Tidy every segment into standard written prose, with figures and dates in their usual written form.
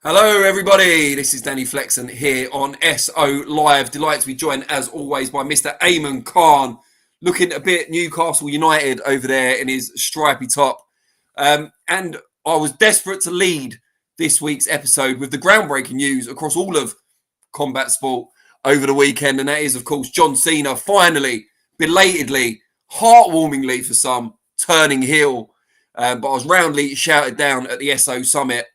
Hello, everybody. This is Danny Flexen here on SO Live. Delighted to be joined, as always, by Mr. Ayman Khan, looking a bit Newcastle United over there in his stripy top. And I was desperate to lead this week's episode with the groundbreaking news across all of combat sport over the weekend, and that is, of course, John Cena finally, belatedly, heartwarmingly for some, turning heel. But I was roundly shouted down at the SO Summit.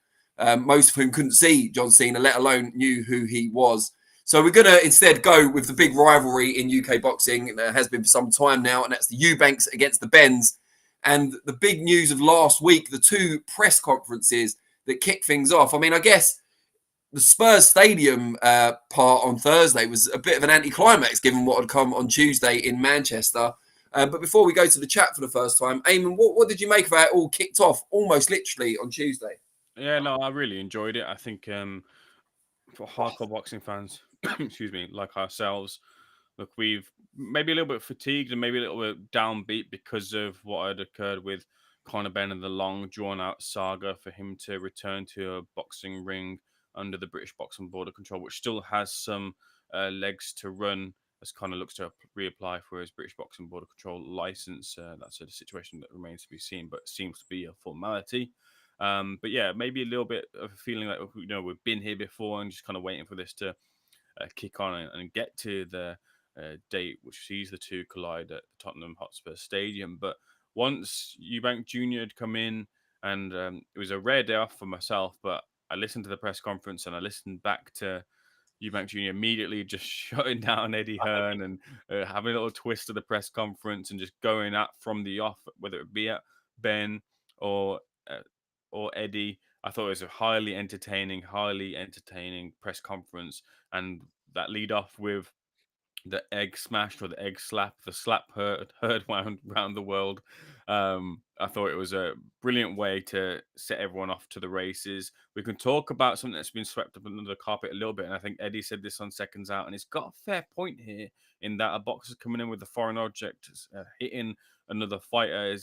Most of whom couldn't see John Cena, let alone knew who he was. So we're going to instead go with the big rivalry in UK boxing that has been for some time now, and that's the Eubanks against the Benns. And the big news of last week, the two press conferences that kicked things off. I mean, I guess the Spurs Stadium part on Thursday was a bit of an anticlimax given what had come on Tuesday in Manchester. But before we go to the chat for the first time, Eamon, what did you make of how it all kicked off almost literally on Tuesday? Yeah, no, I really enjoyed it. I think for hardcore boxing fans, excuse me, like ourselves, look, we've maybe a little bit fatigued and maybe a little bit downbeat because of what had occurred with Conor Benn and the long, drawn-out saga for him to return to a boxing ring under the British Boxing Board of Control, which still has some legs to run as Conor looks to reapply for his British Boxing Board of Control license. That's a situation that remains to be seen, but seems to be a formality. But yeah, maybe a little bit of a feeling like we've been here before and just kind of waiting for this to kick on and get to the date which sees the two collide at the Tottenham Hotspur Stadium. But once Eubank Jr. had come in, and it was a rare day off for myself, but I listened to the press conference and I listened back to Eubank Jr. immediately just shutting down Eddie Hearn and having a little twist of the press conference and just going at from the off, whether it be at Ben or uh, or Eddie. I thought it was a highly entertaining press conference, and that lead off with the egg smashed or the egg slap, the slap heard round the world. I thought it was a brilliant way to set everyone off to the races. We can talk about something that's been swept up under the carpet a little bit, and I think Eddie said this on Seconds Out, and it's got a fair point here in that a boxer coming in with a foreign object, hitting another fighter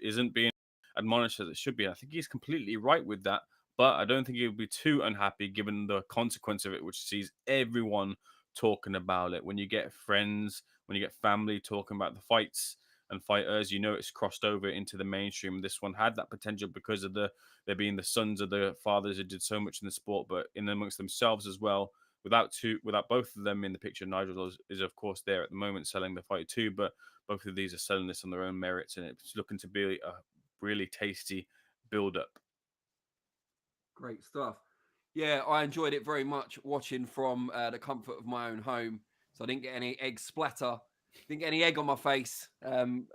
isn't being admonished as it should be. I think he's completely right with that, but I don't think he would be too unhappy given the consequence of it, which sees everyone talking about it. When you get friends, when you get family talking about the fights and fighters, it's crossed over into the mainstream. This one had that potential because of they're being the sons of the fathers who did so much in the sport, but in amongst themselves as well. Without both of them in the picture, Nigel is of course there at the moment selling the fight too, but both of these are selling this on their own merits, and it's looking to be a really tasty build up. Great stuff. Yeah, I enjoyed it very much watching from the comfort of my own home. So I didn't get any egg splatter, didn't get any egg on my face,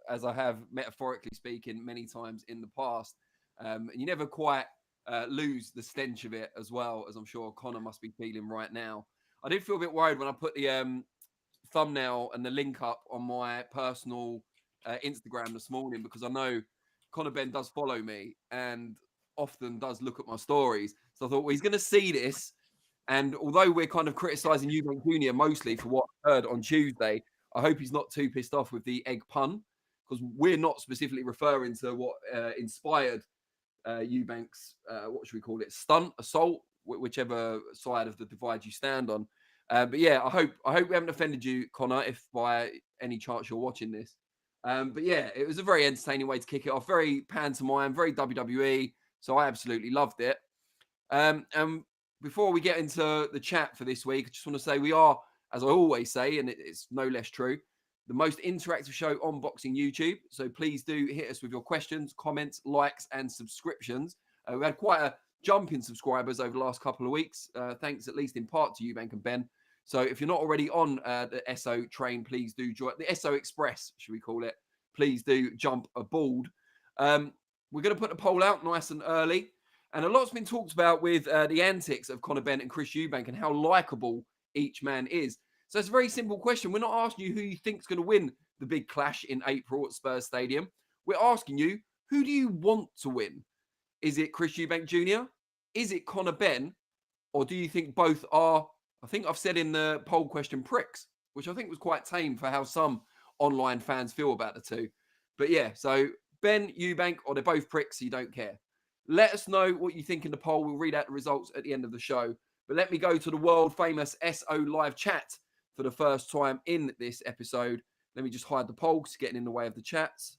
as I have metaphorically speaking many times in the past. And you never quite lose the stench of it as well, as I'm sure Connor must be feeling right now. I did feel a bit worried when I put the thumbnail and the link up on my personal Instagram this morning because I know Conor Benn does follow me and often does look at my stories. So I thought, well, he's going to see this. And although we're kind of criticizing Eubank Jr. mostly for what I heard on Tuesday, I hope he's not too pissed off with the egg pun because we're not specifically referring to what inspired Eubank's, what should we call it, stunt, assault, whichever side of the divide you stand on. But yeah, I hope we haven't offended you, Connor, if by any chance you're watching this. But yeah, it was a very entertaining way to kick it off. Very pantomime, very WWE. So I absolutely loved it. And before we get into the chat for this week, I just want to say we are, as I always say, and it's no less true, the most interactive show on boxing YouTube. So please do hit us with your questions, comments, likes, and subscriptions. We had quite a jump in subscribers over the last couple of weeks, thanks at least in part to Eubank and Ben. So if you're not already on the SO train, please do join the SO Express, should we call it? Please do jump aboard. We're going to put the poll out nice and early. And a lot's been talked about with the antics of Conor Benn and Chris Eubank and how likable each man is. So it's a very simple question. We're not asking you who you think's going to win the big clash in April at Spurs Stadium. We're asking you, who do you want to win? Is it Chris Eubank Jr.? Is it Conor Benn? Or do you think both are, I think I've said in the poll question, pricks, which I think was quite tame for how some online fans feel about the two. But yeah, so Ben, Eubank, or they're both pricks, so you don't care. Let us know what you think in the poll. We'll read out the results at the end of the show. But let me go to the world famous SO live chat for the first time in this episode. Let me just hide the poll because it's getting in the way of the chats.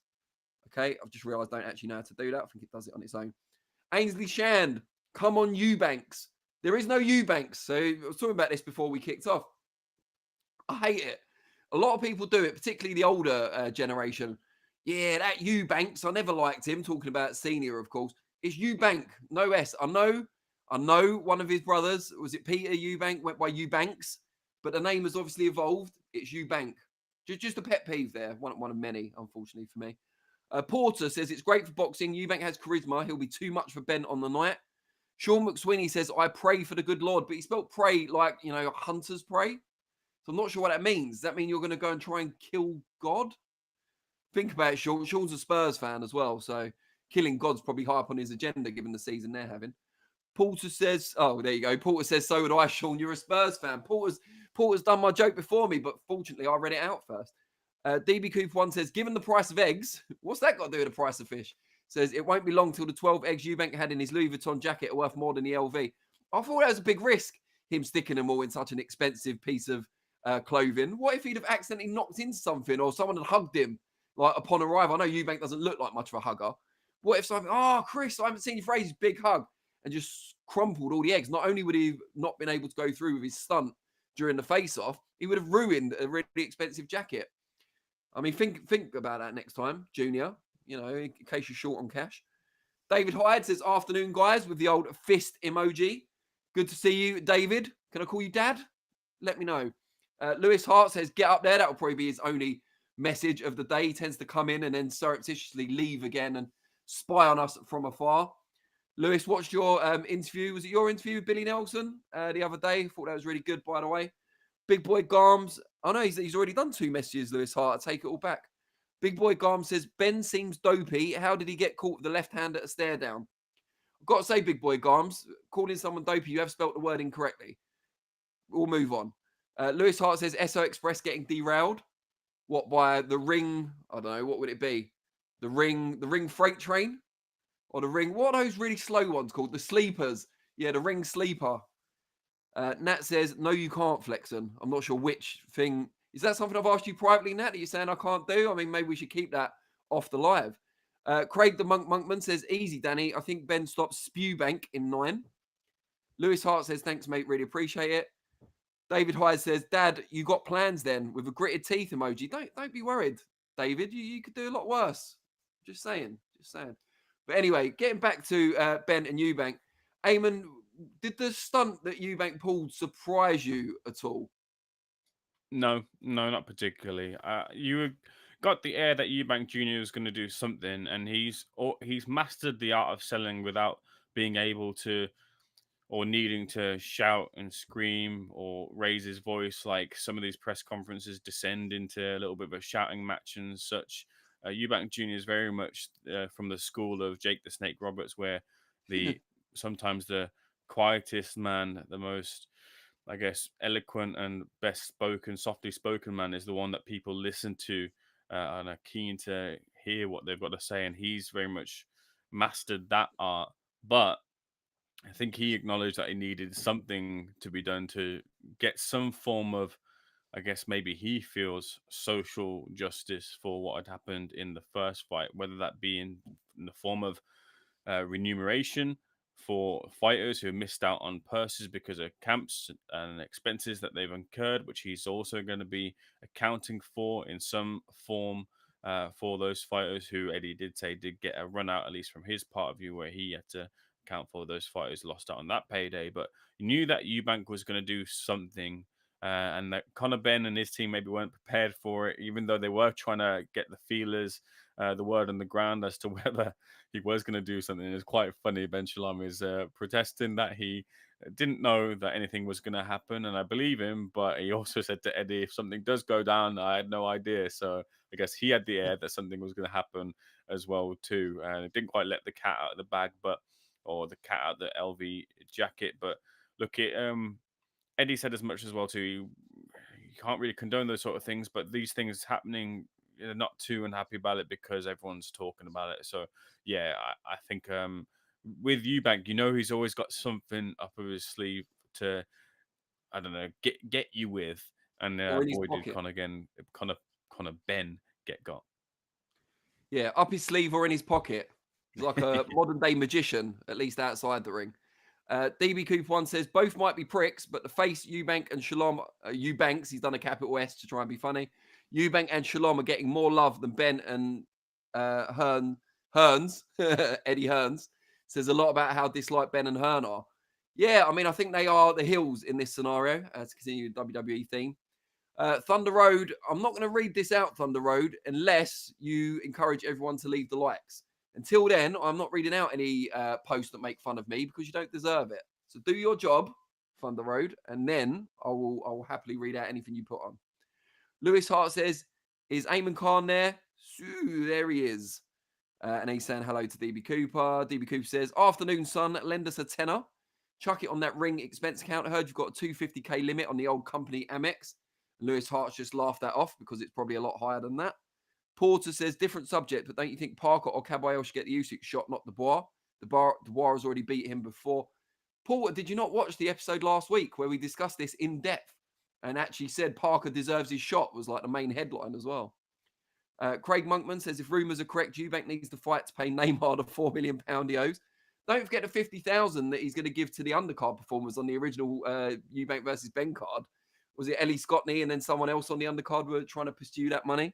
Okay, I've just realised I don't actually know how to do that. I think it does it on its own. Ainsley Shand, come on, Eubanks. There is no Eubanks. So I was talking about this before we kicked off. I hate it. A lot of people do it, particularly the older generation. Yeah, that Eubanks. I never liked him. Talking about senior, of course. It's Eubank, no S. I know one of his brothers, was it Peter Eubank, went by Eubanks, but the name has obviously evolved. It's Eubank. Just a pet peeve there. One of many, unfortunately for me. Porter says it's great for boxing. Eubank has charisma. He'll be too much for Ben on the night. Sean McSweeney says, I pray for the good Lord, but he spelled pray like, hunter's prey. So I'm not sure what that means. Does that mean you're going to go and try and kill God? Think about it, Sean. Sean's a Spurs fan as well, so killing God's probably high up on his agenda given the season they're having. Porter says, oh, there you go. Porter says, so would I, Sean. You're a Spurs fan. Porter's done my joke before me, but fortunately I read it out first. DB Cooper 1 says, given the price of eggs, what's that got to do with the price of fish? Says, it won't be long till the 12 eggs Eubank had in his Louis Vuitton jacket are worth more than the LV. I thought that was a big risk, him sticking them all in such an expensive piece of clothing. What if he'd have accidentally knocked into something or someone had hugged him like upon arrival? I know Eubank doesn't look like much of a hugger. What if something, Chris, I haven't seen you for ages, big hug, and just crumpled all the eggs? Not only would he have not been able to go through with his stunt during the face-off, he would have ruined a really expensive jacket. I mean, think about that next time, Junior, in case you're short on cash. David Hyde says, afternoon, guys, with the old fist emoji. Good to see you, David. Can I call you Dad? Let me know. Lewis Hart says, get up there. That will probably be his only message of the day. He tends to come in and then surreptitiously leave again and spy on us from afar. Lewis, watched your interview. Was it your interview with Billy Nelson the other day? Thought that was really good, by the way. Big Boy Garms. I know he's already done 2 messages, Lewis Hart. I take it all back. Big Boy Garms says, Ben seems dopey. How did he get caught with the left hand at a stare down? I've got to say, Big Boy Garms, calling someone dopey, you have spelt the word incorrectly. We'll move on. Lewis Hart says, SO Express getting derailed. What, by the Ring? I don't know. What would it be? The Ring freight train? Or the Ring? What are those really slow ones called? The Sleepers. Yeah, the Ring Sleeper. Nat says, no, you can't, Flexen. I'm not sure which thing. Is that something I've asked you privately, Nat, that you're saying I can't do? I mean, maybe we should keep that off the live. Craig the Monkman says, easy, Danny. I think Ben stops Spewbank in 9. Lewis Hart says, thanks, mate. Really appreciate it. David Hyde says, Dad, you got plans then, with a gritted teeth emoji. Don't be worried, David. You could do a lot worse. Just saying. But anyway, getting back to Ben and Eubank. Ayman, did the stunt that Eubank pulled surprise you at all? No, not particularly. You got the air that Eubank Jr. is going to do something, and he's mastered the art of selling without being able to or needing to shout and scream or raise his voice. Like some of these press conferences descend into a little bit of a shouting match and such. Eubank Jr. is very much from the school of Jake the Snake Roberts, where the sometimes the quietest man, the most, I guess, eloquent and best spoken, softly spoken man is the one that people listen to and are keen to hear what they've got to say. And he's very much mastered that art. But I think he acknowledged that he needed something to be done to get some form of, I guess maybe he feels, social justice for what had happened in the first fight, whether that be in the form of remuneration for fighters who missed out on purses because of camps and expenses that they've incurred, which he's also going to be accounting for in some form for those fighters who Eddie did say did get a run out, at least from his part of view, where he had to account for those fighters lost out on that payday. But you knew that Eubank was going to do something. And that Conor Benn and his team maybe weren't prepared for it, even though they were trying to get the feelers, the word on the ground as to whether he was going to do something. It's quite funny. Ben Shalom is protesting that he didn't know that anything was going to happen, and I believe him. But he also said to Eddie, if something does go down, I had no idea. So I guess he had the air that something was going to happen as well too, and it didn't quite let the cat out of the bag, or the cat out of the LV jacket. But look, Eddie said as much as well too. You can't really condone those sort of things, but these things happening, you're not too unhappy about it because everyone's talking about it. So yeah, I think with Eubank, he's always got something up of his sleeve to, I don't know, get you with. And Or in his boy, did pocket. Conor Benn get got. Yeah, up his sleeve or in his pocket. He's like a modern day magician, at least outside the ring. DB Cooper 1 says both might be pricks, but the face Eubank and Shalom, Eubanks, he's done a capital S to try and be funny. Eubank and Shalom are getting more love than Ben and Hearns, Eddie Hearns, says a lot about how disliked Ben and Hearn are. Yeah, I mean, I think they are the heels in this scenario, to continue the WWE theme. Thunder Road, I'm not going to read this out, Thunder Road, unless you encourage everyone to leave the likes. Until then, I'm not reading out any posts that make fun of me because you don't deserve it. So do your job, Thunder Road, and then I will happily read out anything you put on. Lewis Hart says, is Ayman Khan there? There he is. And he's saying hello to DB Cooper. DB Cooper says, afternoon, son, lend us a tenner. Chuck it on that ring expense account. I heard you've got a 250k limit on the old company Amex. Lewis Hart's just laughed that off because it's probably a lot higher than that. Porter says, different subject, but don't you think Parker or Caballero should get the Usyk shot, not Dubois? Dubois has already beat him before. Porter, did you not watch the episode last week where we discussed this in depth and actually said Parker deserves his shot was like the main headline as well? Craig Monkman says, if rumours are correct, Eubank needs to fight to pay Neymar the £4 million he owes. Don't forget the 50,000 that he's going to give to the undercard performers on the original Eubank versus Ben card. Was it Ellie Scottney and then someone else on the undercard were trying to pursue that money?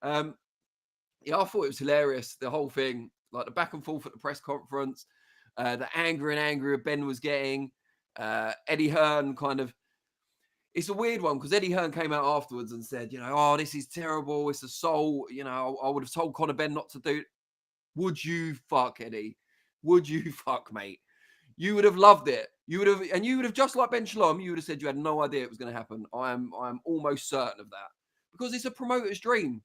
Yeah, I thought it was hilarious, the whole thing, like the back and forth at the press conference, the angrier and angrier Ben was getting. Eddie Hearn kind of, it's a weird one because Eddie Hearn came out afterwards and said, oh, this is terrible. It's assault. I would have told Conor Benn not to do it. Would you fuck, Eddie? Would you fuck, mate? You would have loved it. You would have just like Ben Shalom, you would have said you had no idea it was going to happen. I'm almost certain of that because it's a promoter's dream,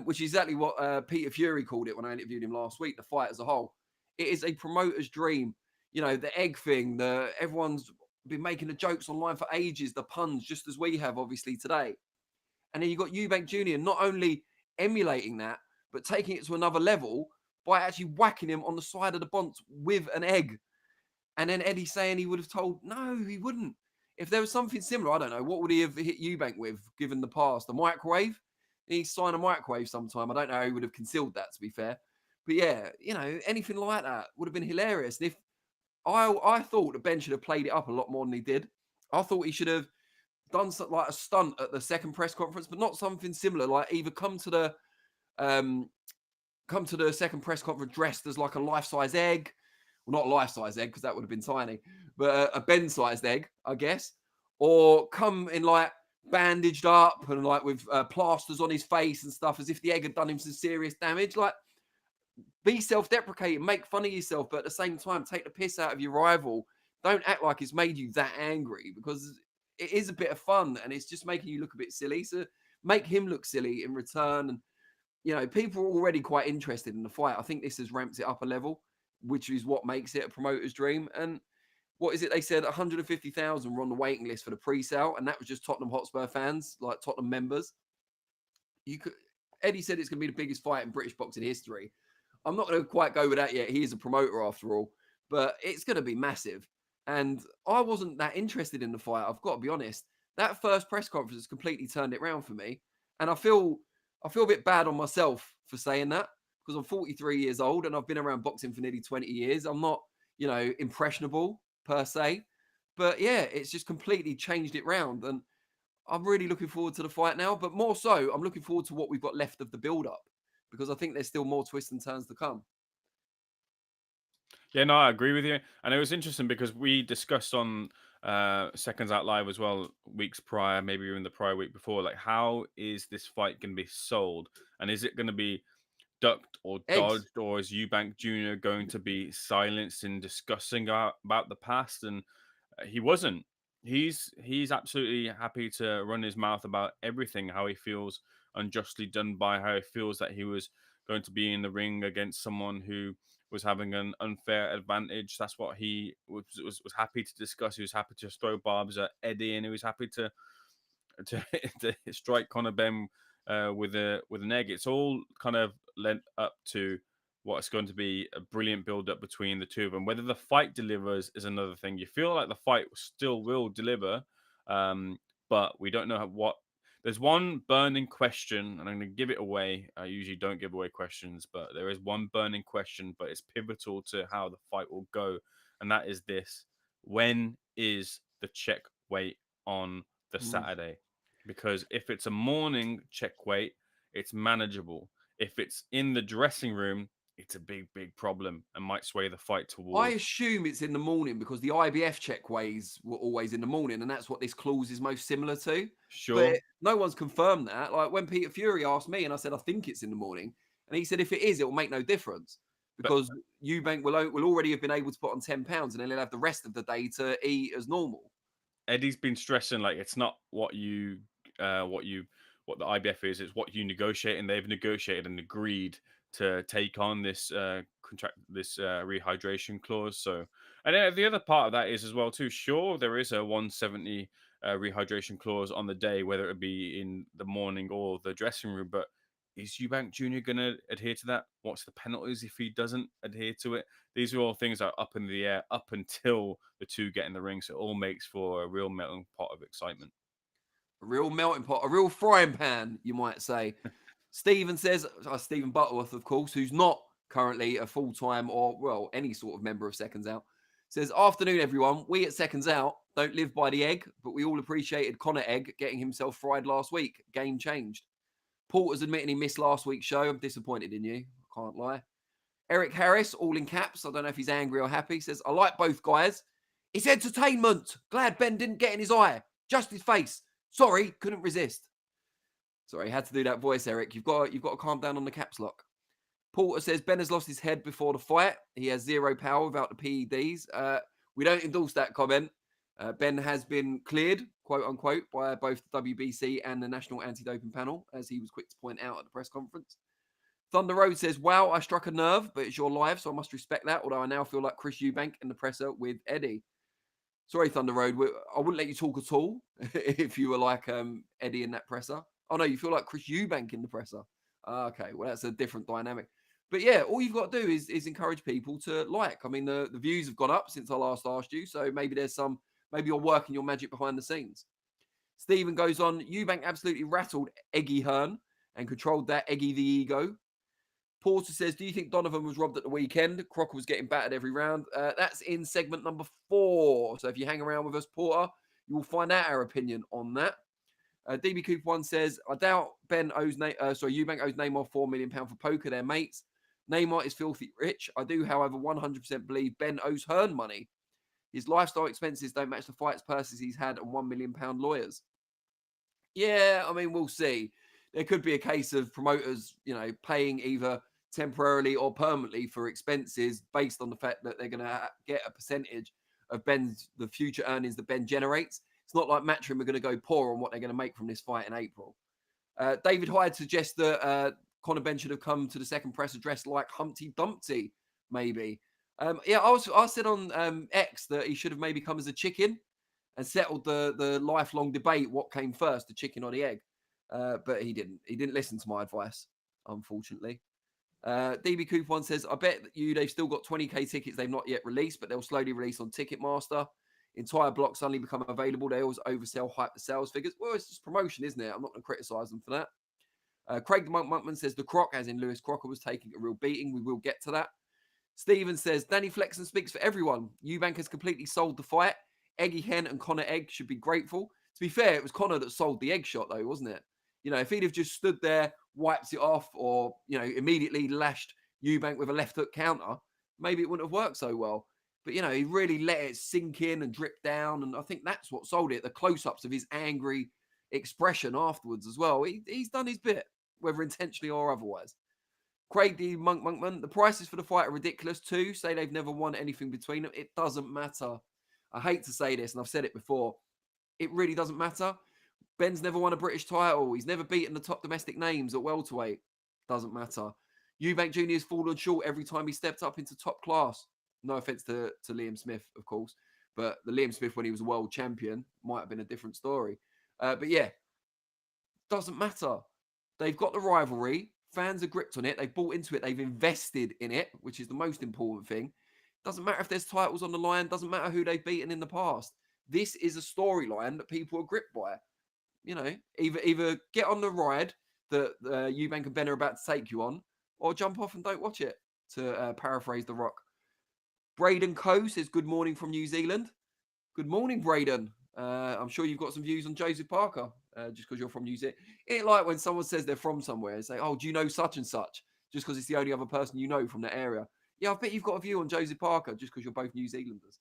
which is exactly what Peter Fury called it when I interviewed him last week. The fight as a whole, it is a promoter's dream. The egg thing. Everyone's been making the jokes online for ages, the puns, just as we have obviously today. And then you got Eubank Jr. not only emulating that, but taking it to another level by actually whacking him on the side of the bonds with an egg. And then Eddie saying he would have told, no, he wouldn't. If there was something similar, I don't know, what would he have hit Eubank with, given the past? A microwave? He'd sign a microwave sometime. I don't know how he would have concealed that, to be fair. But yeah, anything like that would have been hilarious. And if I thought that Ben should have played it up a lot more than he did. I thought he should have done something like a stunt at the second press conference, but not something similar. Like either come to the second press conference dressed as like a life-size egg. Well, not a life-size egg because that would have been tiny, but a Ben-sized egg, I guess. Or come in like bandaged up and like with plasters on his face and stuff, as if the egg had done him some serious damage. Like, be self-deprecating, make fun of yourself, but at the same time, take the piss out of your rival. Don't act like it's made you that angry because it is a bit of fun and it's just making you look a bit silly. So make him look silly in return. And, people are already quite interested in the fight. I think this has ramped it up a level, which is what makes it a promoter's dream. And what is it? They said 150,000 were on the waiting list for the pre-sale, and that was just Tottenham Hotspur fans, like Tottenham members. Eddie said it's going to be the biggest fight in British boxing history. I'm not going to quite go with that yet. He is a promoter after all, but it's going to be massive. And I wasn't that interested in the fight. I've got to be honest. That first press conference completely turned it around for me, and I feel a bit bad on myself for saying that because I'm 43 years old and I've been around boxing for nearly 20 years. I'm not, impressionable per se, but yeah, it's just completely changed it round. And I'm really looking forward to the fight now, but more so, I'm looking forward to what we've got left of the build-up because I think there's still more twists and turns to come. Yeah, no, I agree with you. And it was interesting because we discussed on Seconds Out Live as well, weeks prior, maybe even the prior week before, like how is this fight going to be sold? And is it going to be ducked or Eggs. dodged, or is Eubank Jr. going to be silenced in discussing about the past? And he wasn't. He's absolutely happy to run his mouth about everything, how he feels unjustly done by, how he feels that he was going to be in the ring against someone who was having an unfair advantage. That's what he was happy to discuss. He was happy to throw barbs at Eddie, and he was happy to strike Conor Benn with an egg. It's all kind of led up to what's going to be a brilliant build-up between the two of them. Whether the fight delivers is another thing. You feel like the fight still will deliver, but we don't know what. There's one burning question, and I'm going to give it away. I usually don't give away questions, but there is one burning question, but it's pivotal to how the fight will go, and that is this: when is the check weight on the Saturday? Because if it's a morning check weight, it's manageable. If it's in the dressing room, it's a big, big problem and might sway the fight I towards. assume it's in the morning because the IBF checkways were always in the morning, and that's what this clause is most similar to. Sure, But no one's confirmed that. Like when Peter Fury asked me, and I said I think it's in the morning, and he said if it is, it will make no difference but because Eubank will already have been able to put on 10 pounds, and then he'll have the rest of the day to eat as normal. Eddie's been stressing like it's not what what the IBF is. It's what you negotiate, and they've negotiated and agreed to take on this rehydration clause. So, and then the other part of that is as well too. Sure, there is a 170 rehydration clause on the day, whether it be in the morning or the dressing room. But is Eubank Jr. going to adhere to that? What's the penalties if he doesn't adhere to it? These are all things that are up in the air up until the two get in the ring. So it all makes for a real melting pot of excitement. A real melting pot, a real frying pan, you might say. Stephen says, Stephen Butterworth, of course, who's not currently a full-time or, well, any sort of member of Seconds Out, says, afternoon, everyone. We at Seconds Out don't live by the egg, but we all appreciated Conor Egg getting himself fried last week. Game changed. Porter's admitting he missed last week's show. I'm disappointed in you. I can't lie. Eric Harris, all in caps. I don't know if he's angry or happy. Says, I like both guys. It's entertainment. Glad Ben didn't get in his eye. Just his face. Sorry, couldn't resist. Sorry, had to do that voice, Eric. You've got to calm down on the caps lock. Porter says Ben has lost his head before the fight. He has zero power without the PEDs. We don't endorse that comment. Ben has been cleared, quote unquote, by both the WBC and the National Anti-Doping Panel, as he was quick to point out at the press conference. Thunder Road says, wow, I struck a nerve, but it's your live, so I must respect that, although I now feel like Chris Eubank in the presser with Eddie. Sorry, Thunder Road, I wouldn't let you talk at all if you were like Eddie in that presser. Oh, no, you feel like Chris Eubank in the presser. Okay, well, that's a different dynamic. But yeah, all you've got to do is encourage people to like. I mean, the views have gone up since I last asked you, so maybe maybe you're working your magic behind the scenes. Stephen goes on, Eubank absolutely rattled Eggy Hearn and controlled that Eggy the ego. Porter says, do you think Donovan was robbed at the weekend? Crocker was getting battered every round. That's in segment number 4. So if you hang around with us, Porter, you will find out our opinion on that. DB Cooper 1 says, I doubt Eubank owes Neymar £4 million for poker. They're mates. Neymar is filthy rich. I do, however, 100% believe Ben owes Hearn money. His lifestyle expenses don't match the fights purses he's had and £1 million lawyers. Yeah, I mean, we'll see. There could be a case of promoters, paying either temporarily or permanently for expenses based on the fact that they're going to get a percentage of the future earnings that Ben generates. It's not like Matchroom are going to go poor on what they're going to make from this fight in April. David Hyde suggests that Conor Benn should have come to the second press address like Humpty Dumpty, maybe. I said on X that he should have maybe come as a chicken and settled the lifelong debate, what came first, the chicken or the egg. But he didn't. He didn't listen to my advice, unfortunately. DB Cooper 1 says, I bet they've still got 20k tickets they've not yet released, but they'll slowly release on Ticketmaster. Entire blocks suddenly become available. They always oversell, hype the sales figures. Well, it's just promotion, isn't it? I'm not going to criticize them for that. Craig the Monkman says the Croc, as in Lewis Crocker, was taking a real beating. We will get to that. Steven says, Danny Flexen speaks for everyone. Eubank has completely sold the fight. Eggy Hen and Conor Egg should be grateful. To be fair, it was Conor that sold the egg shot, though, wasn't it? If he'd have just stood there, wipes it off, or, immediately lashed Eubank with a left hook counter, maybe it wouldn't have worked so well. But, he really let it sink in and drip down. And I think that's what sold it. The close-ups of his angry expression afterwards as well. He's done his bit, whether intentionally or otherwise. Craig the Monkman, the prices for the fight are ridiculous too. Say they've never won anything between them. It doesn't matter. I hate to say this, and I've said it before. It really doesn't matter. Ben's never won a British title. He's never beaten the top domestic names at welterweight. Doesn't matter. Eubank Jr. has fallen short every time he stepped up into top class. No offense to Liam Smith, of course. But the Liam Smith when he was a world champion might have been a different story. But yeah, doesn't matter. They've got the rivalry. Fans are gripped on it. They've bought into it. They've invested in it, which is the most important thing. Doesn't matter if there's titles on the line. Doesn't matter who they've beaten in the past. This is a storyline that people are gripped by. You know, either get on the ride that Eubank and Ben are about to take you on, or jump off and don't watch it, to paraphrase The Rock. Braden Coe says, good morning from New Zealand. Good morning, Braden. I'm sure you've got some views on Joseph Parker, just because you're from New Zealand. It's like when someone says they're from somewhere and say, oh, do you know such and such? Just because it's the only other person you know from that area. Yeah, I bet you've got a view on Joseph Parker just because you're both New Zealanders.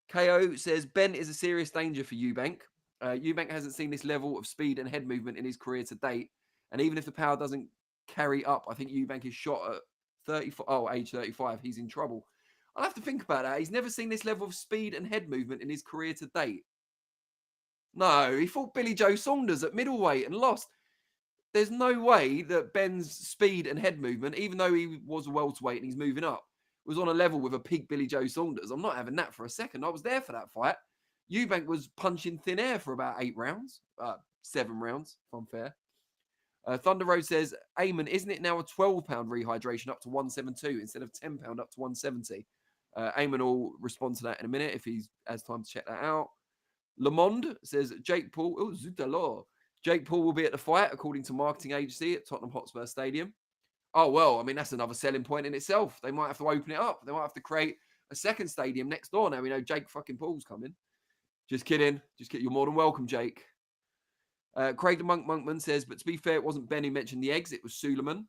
KO says, Ben is a serious danger for Eubank. Eubank hasn't seen this level of speed and head movement in his career to date. And even if the power doesn't carry up, I think Eubank is shot at age 35. He's in trouble. I'll have to think about that. He's never seen this level of speed and head movement in his career to date. No, he fought Billy Joe Saunders at middleweight and lost. There's no way that Ben's speed and head movement, even though he was a welterweight and he's moving up, was on a level with a peak Billy Joe Saunders. I'm not having that for a second. I was there for that fight. Eubank was punching thin air for about 7 rounds, if I'm fair. Thunder Road says, Ayman, isn't it now a 12-pound rehydration up to 172 instead of 10-pound up to 170? Ayman will respond to that in a minute if he has time to check that out. Lamont says, Jake Paul will be at the fight, according to marketing agency at Tottenham Hotspur Stadium. Oh, well, I mean, that's another selling point in itself. They might have to open it up. They might have to create a second stadium next door. Now we know Jake fucking Paul's coming. Just kidding. You're more than welcome, Jake. Craig the Monkman says, but to be fair, it wasn't Ben who mentioned the eggs. It was Suleiman.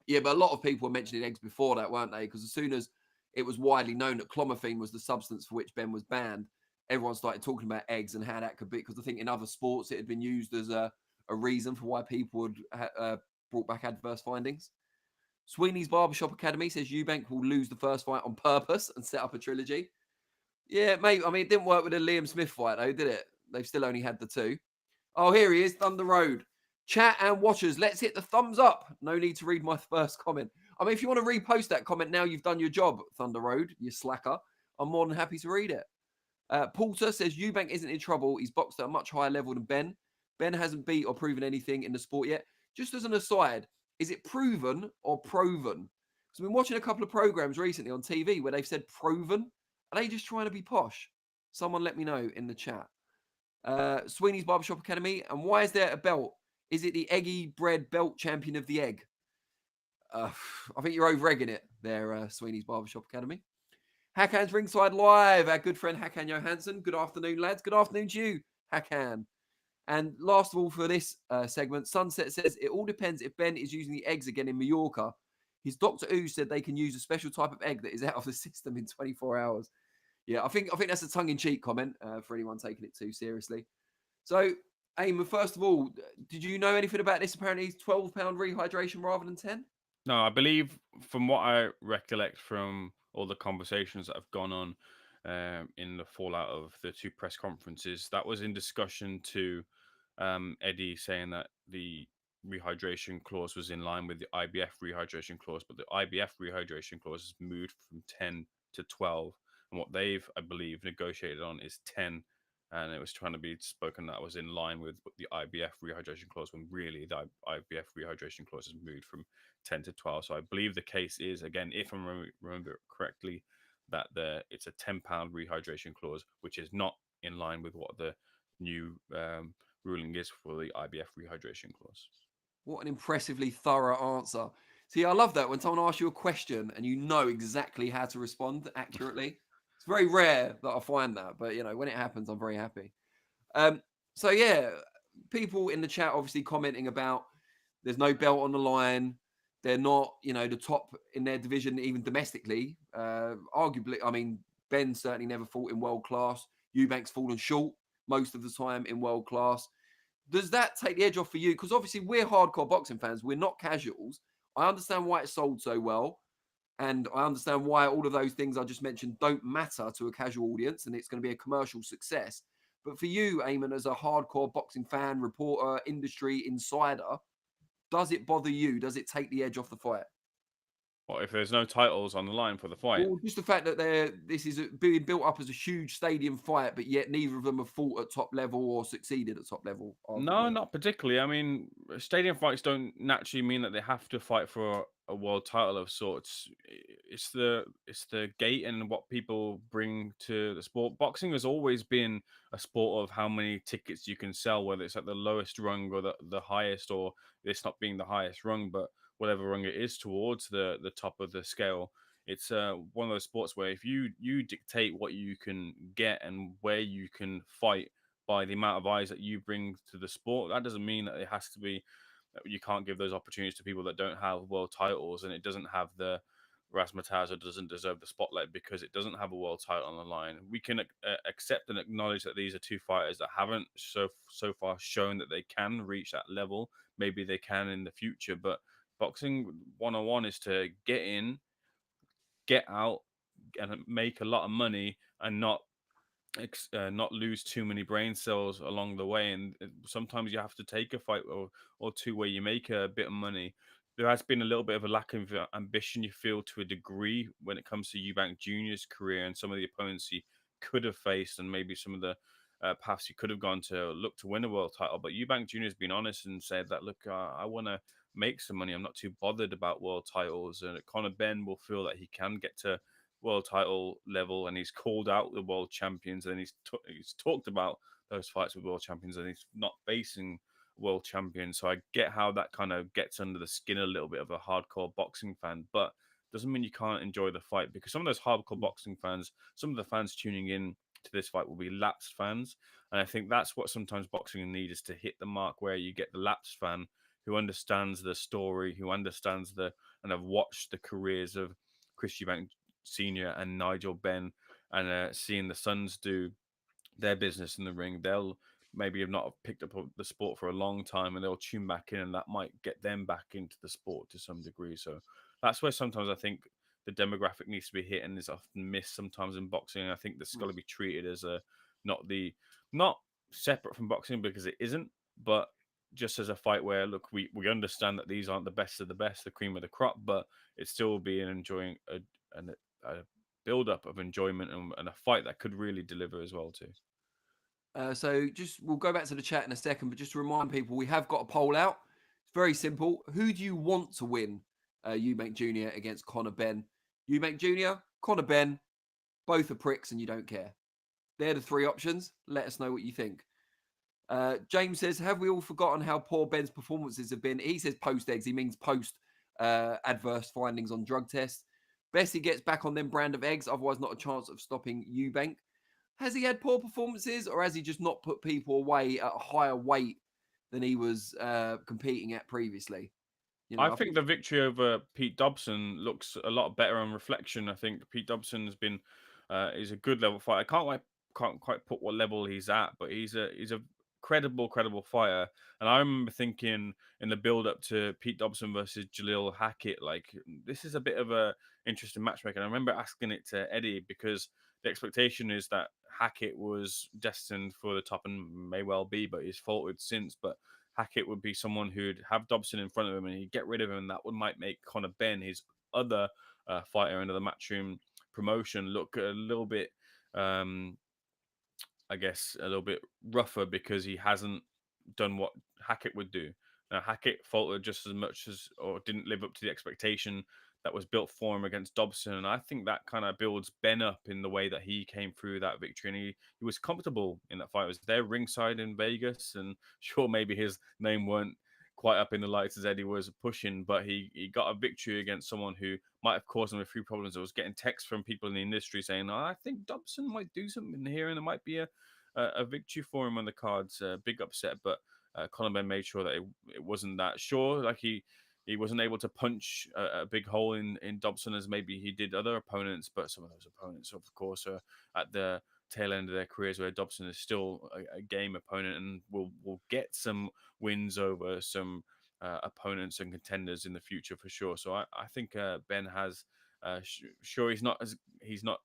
Yeah, but a lot of people were mentioning eggs before that, weren't they? Because as soon as it was widely known that clomiphene was the substance for which Ben was banned, everyone started talking about eggs and how that could be. Because I think in other sports, it had been used as a reason for why people had brought back adverse findings. Sweeney's Barbershop Academy says Eubank will lose the first fight on purpose and set up a trilogy. Yeah, mate. I mean, it didn't work with the Liam Smith fight, though, did it? They've still only had the 2. Oh, here he is, Thunder Road. Chat and watchers, let's hit the thumbs up. No need to read my first comment. I mean, if you want to repost that comment now, you've done your job, Thunder Road, you slacker. I'm more than happy to read it. Porter says Eubank isn't in trouble. He's boxed at a much higher level than Ben. Ben hasn't beat or proven anything in the sport yet. Just as an aside, is it proven or proven? Because I've been watching a couple of programs recently on TV where they've said proven. Are they just trying to be posh? Someone let me know in the chat. Sweeney's Barbershop Academy. And why is there a belt? Is it the Eggy Bread Belt Champion of the Egg? I think you're over-egging it there, Sweeney's Barbershop Academy. Hakan's Ringside Live. Our good friend Hakan Johansson. Good afternoon, lads. Good afternoon to you, Hakan. And last of all for this segment, Sunset says, it all depends if Ben is using the eggs again in Mallorca. His Dr. Ooh said they can use a special type of egg that is out of the system in 24 hours. Yeah, I think that's a tongue-in-cheek comment for anyone taking it too seriously. So, Ayman, first of all, did you know anything about this? Apparently, it's 12-pound rehydration rather than 10? No, I believe from what I recollect from all the conversations that have gone on in the fallout of the 2 press conferences, that was in discussion to Eddie saying that the rehydration clause was in line with the IBF rehydration clause, but the IBF rehydration clause has moved from 10 to 12. And what they've, I believe, negotiated on is 10. And it was trying to be spoken that was in line with the IBF rehydration clause, when really the IBF rehydration clause has moved from 10 to 12. So I believe the case is, again, if I remember it correctly, that it's a 10-pound rehydration clause, which is not in line with what the new ruling is for the IBF rehydration clause. What an impressively thorough answer. See, I love that when someone asks you a question and you know exactly how to respond accurately. It's very rare that I find that, but when it happens, I'm very happy. So yeah, people in the chat obviously commenting about there's no belt on the line. They're not, the top in their division, even domestically. Arguably, I mean, Ben certainly never fought in world class. Eubank's fallen short most of the time in world class. Does that take the edge off for you? Because obviously we're hardcore boxing fans. We're not casuals. I understand why it sold so well. And I understand why all of those things I just mentioned don't matter to a casual audience. And it's going to be a commercial success. But for you, Ayman, as a hardcore boxing fan, reporter, industry insider, does it bother you? Does it take the edge off the fight? What if there's no titles on the line for the fight? Well, just the fact that this is being built up as a huge stadium fight, but yet neither of them have fought at top level or succeeded at top level, No, arguably. not particularly. I mean, stadium fights don't naturally mean that they have to fight for a world title of sorts. It's the gate and what people bring to the sport. Boxing has always been a sport of how many tickets you can sell, whether it's at the lowest rung or the highest, or it's not being the highest rung, but whatever rung it is towards the top of the scale. It's one of those sports where if you dictate what you can get and where you can fight by the amount of eyes that you bring to the sport. That doesn't mean that it has to be that you can't give those opportunities to people that don't have world titles, and it doesn't have the razzmatazz or doesn't deserve the spotlight because it doesn't have a world title on the line. We can accept and acknowledge that these are two fighters that haven't so far shown that they can reach that level. Maybe they can in the future, but boxing 101 is to get in, get out, and make a lot of money and not lose too many brain cells along the way. And sometimes you have to take a fight or two where you make a bit of money. There has been a little bit of a lack of ambition, you feel, to a degree when it comes to Eubank Jr.'s career and some of the opponents he could have faced, and maybe some of the paths he could have gone to look to win a world title. But Eubank Jr. has been honest and said that, look, I want to make some money. I'm not too bothered about world titles. And Conor Benn will feel that he can get to world title level, and he's called out the world champions, and he's talked about those fights with world champions, and he's not facing world champions. So I get how that kind of gets under the skin a little bit of a hardcore boxing fan, but doesn't mean you can't enjoy the fight, because some of those hardcore boxing fans, some of the fans tuning in to this fight will be lapsed fans, and I think that's what sometimes boxing needs, is to hit the mark where you get the lapsed fan who understands the story, who understands and have watched the careers of Chris Eubank Senior and Nigel Benn, and seeing the sons do their business in the ring. They'll maybe have not have picked up the sport for a long time, and they'll tune back in, and that might get them back into the sport to some degree. So that's where sometimes I think the demographic needs to be hit, and is often missed sometimes in boxing. I think that's got to be treated as a not separate from boxing, because it isn't, but just as a fight where, look, we understand that these aren't the best of the best, the cream of the crop, but it still will be an enjoying a build up of enjoyment, and a fight that could really deliver as well too. So we'll go back to the chat in a second, but just to remind people, we have got a poll out. It's very simple. Who do you want to win Eubank Jr. against Conor Benn? Eubank Jr., Conor Benn, both are pricks and you don't care. They're the three options. Let us know what you think. James says, have we all forgotten how poor Benn's performances have been? He says post-eggs. He means post adverse findings on drug tests. Bessie gets back on them brand of eggs. Otherwise, not a chance of stopping Eubank. Has he had poor performances, or has he just not put people away at a higher weight than he was competing at previously? I think the victory over Pete Dobson looks a lot better on reflection. I think Pete Dobson has been is a good level fighter. I can't quite put what level he's at, but he's a credible fighter. And I remember thinking in the build up to Pete Dobson versus Jalil Hackett, like, this is a bit of a interesting matchmaker. And I remember asking it to Eddie, because the expectation is that Hackett was destined for the top and may well be, but he's faltered since. But Hackett would be someone who'd have Dobson in front of him, and he'd get rid of him. And that might make Conor Benn, his other fighter under the Matchroom promotion, look a little bit, I guess, a little bit rougher, because he hasn't done what Hackett would do. Now, Hackett faltered just as much as, or didn't live up to the expectation that was built for him against Dobson. And I think that kind of builds Ben up in the way that he came through that victory. And he was comfortable in that fight. He was there ringside in Vegas. And sure, maybe his name weren't quite up in the lights as Eddie was pushing, but he got a victory against someone who might have caused him a few problems. I was getting texts from people in the industry saying, oh, I think Dobson might do something here, and there might be a victory for him on the cards. Big upset, but Conor Benn made sure that it wasn't that. Sure, like he wasn't able to punch a big hole in Dobson as maybe he did other opponents, but some of those opponents, of course, are at the tail end of their careers, where Dobson is still a game opponent and will get some wins over some opponents and contenders in the future for sure. So I think Ben has sure he's not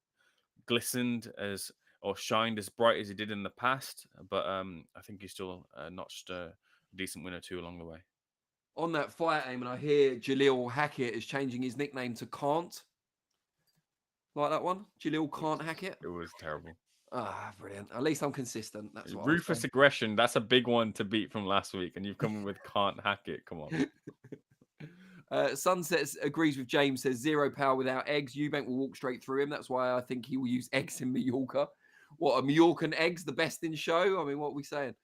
glistened as or shined as bright as he did in the past, but I think he's still notched a decent win or two along the way. On that fight, Eamon, I hear Jaleel Hackett is changing his nickname to Can't. Like that one? Jaleel Can't Hackett? It was terrible. Ah, brilliant. At least I'm consistent. That's what I'll Ruthless say. aggression. That's a big one to beat from last week, and you've come with can't hack it. Come on. Sunsets agrees with James, says 0 power without eggs. Eubank will walk straight through him. That's why I think he will use eggs in Mallorca. What, are Mallorcan eggs the best in show? I mean, what are we saying?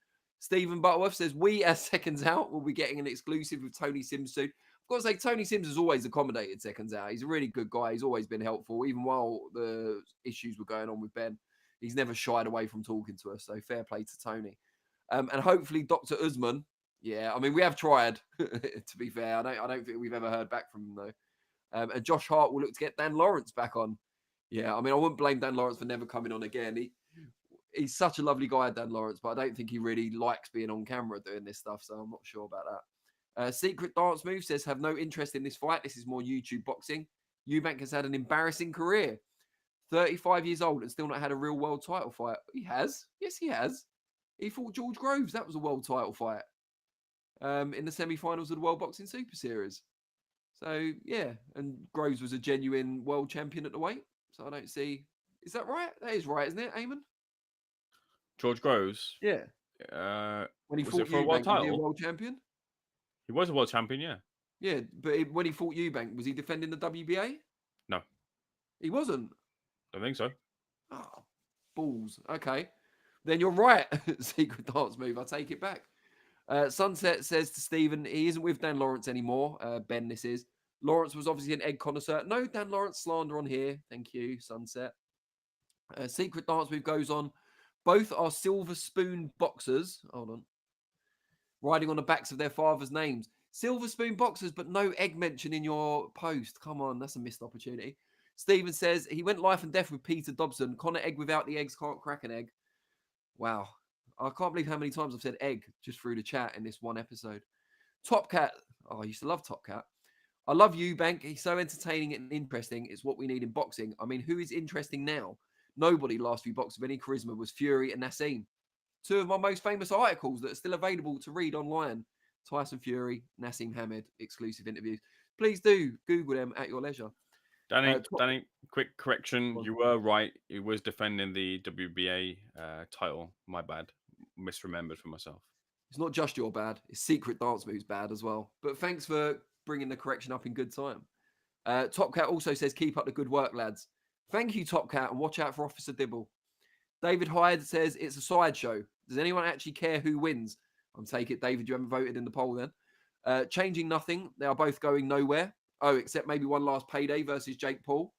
Stephen Butterworth says, we as Seconds Out will be getting an exclusive with Tony Sims soon. I've got to say, Tony Sims has always accommodated Seconds Out. He's a really good guy. He's always been helpful, even while the issues were going on with Ben. He's never shied away from talking to us, so fair play to Tony. And hopefully Dr. Usman, yeah, I mean, we have tried, to be fair. I don't think we've ever heard back from him, though. And Josh Hart will look to get Dan Lawrence back on. Yeah, I mean, I wouldn't blame Dan Lawrence for never coming on again. He's such a lovely guy, Dan Lawrence, but I don't think he really likes being on camera doing this stuff, so I'm not sure about that. Secret Dance Move says, have no interest in this fight. This is more YouTube boxing. Eubank has had an embarrassing career. 35 years old and still not had a real world title fight. He has. Yes, he has. He fought George Groves. That was a world title fight. In the semi-finals of the World Boxing Super Series. So, yeah. And Groves was a genuine world champion at the weight. So I don't see... Is that right? That is right, isn't it, Eamon? George Groves. Yeah. When he fought it for a world Eubank, was he a title? world champion? He was a world champion, yeah. Yeah, but when he fought Eubank, was he defending the WBA? No. He wasn't? Don't think so. Oh, balls. Okay. Then you're right. Secret Dance Move. I take it back. Sunset says to Stephen, he isn't with Dan Lawrence anymore. Ben, this is. Lawrence was obviously an egg connoisseur. No Dan Lawrence slander on here. Thank you, Sunset. Secret Dance Move goes on. Both are silver spoon boxers. Hold on. Riding on the backs of their father's names. Silver spoon boxers, but no egg mention in your post. Come on, that's a missed opportunity. Stephen says he went life and death with Peter Dobson. Conor egg without the eggs can't crack an egg. Wow. I can't believe how many times I've said egg just through the chat in this one episode. Top Cat. Oh, I used to love Top Cat. I love Eubank. He's so entertaining and interesting. It's what we need in boxing. I mean, who is interesting now? Nobody last few boxers of any charisma was Fury and Nassim. Two of my most famous articles that are still available to read online. Tyson Fury, Nassim Hamed, exclusive interviews. Please do Google them at your leisure. Danny, quick correction. You were right. He was defending the WBA title. My bad. Misremembered for myself. It's not just your bad. It's Secret Dance Move's bad as well. But thanks for bringing the correction up in good time. Top Cat also says, keep up the good work, lads. Thank you, Top Cat, and watch out for Officer Dibble. David Hyde says, it's a sideshow. Does anyone actually care who wins? I'm taking it, David, you haven't voted in the poll then. Changing nothing. They are both going nowhere. Oh, except maybe one last payday versus Jake Paul.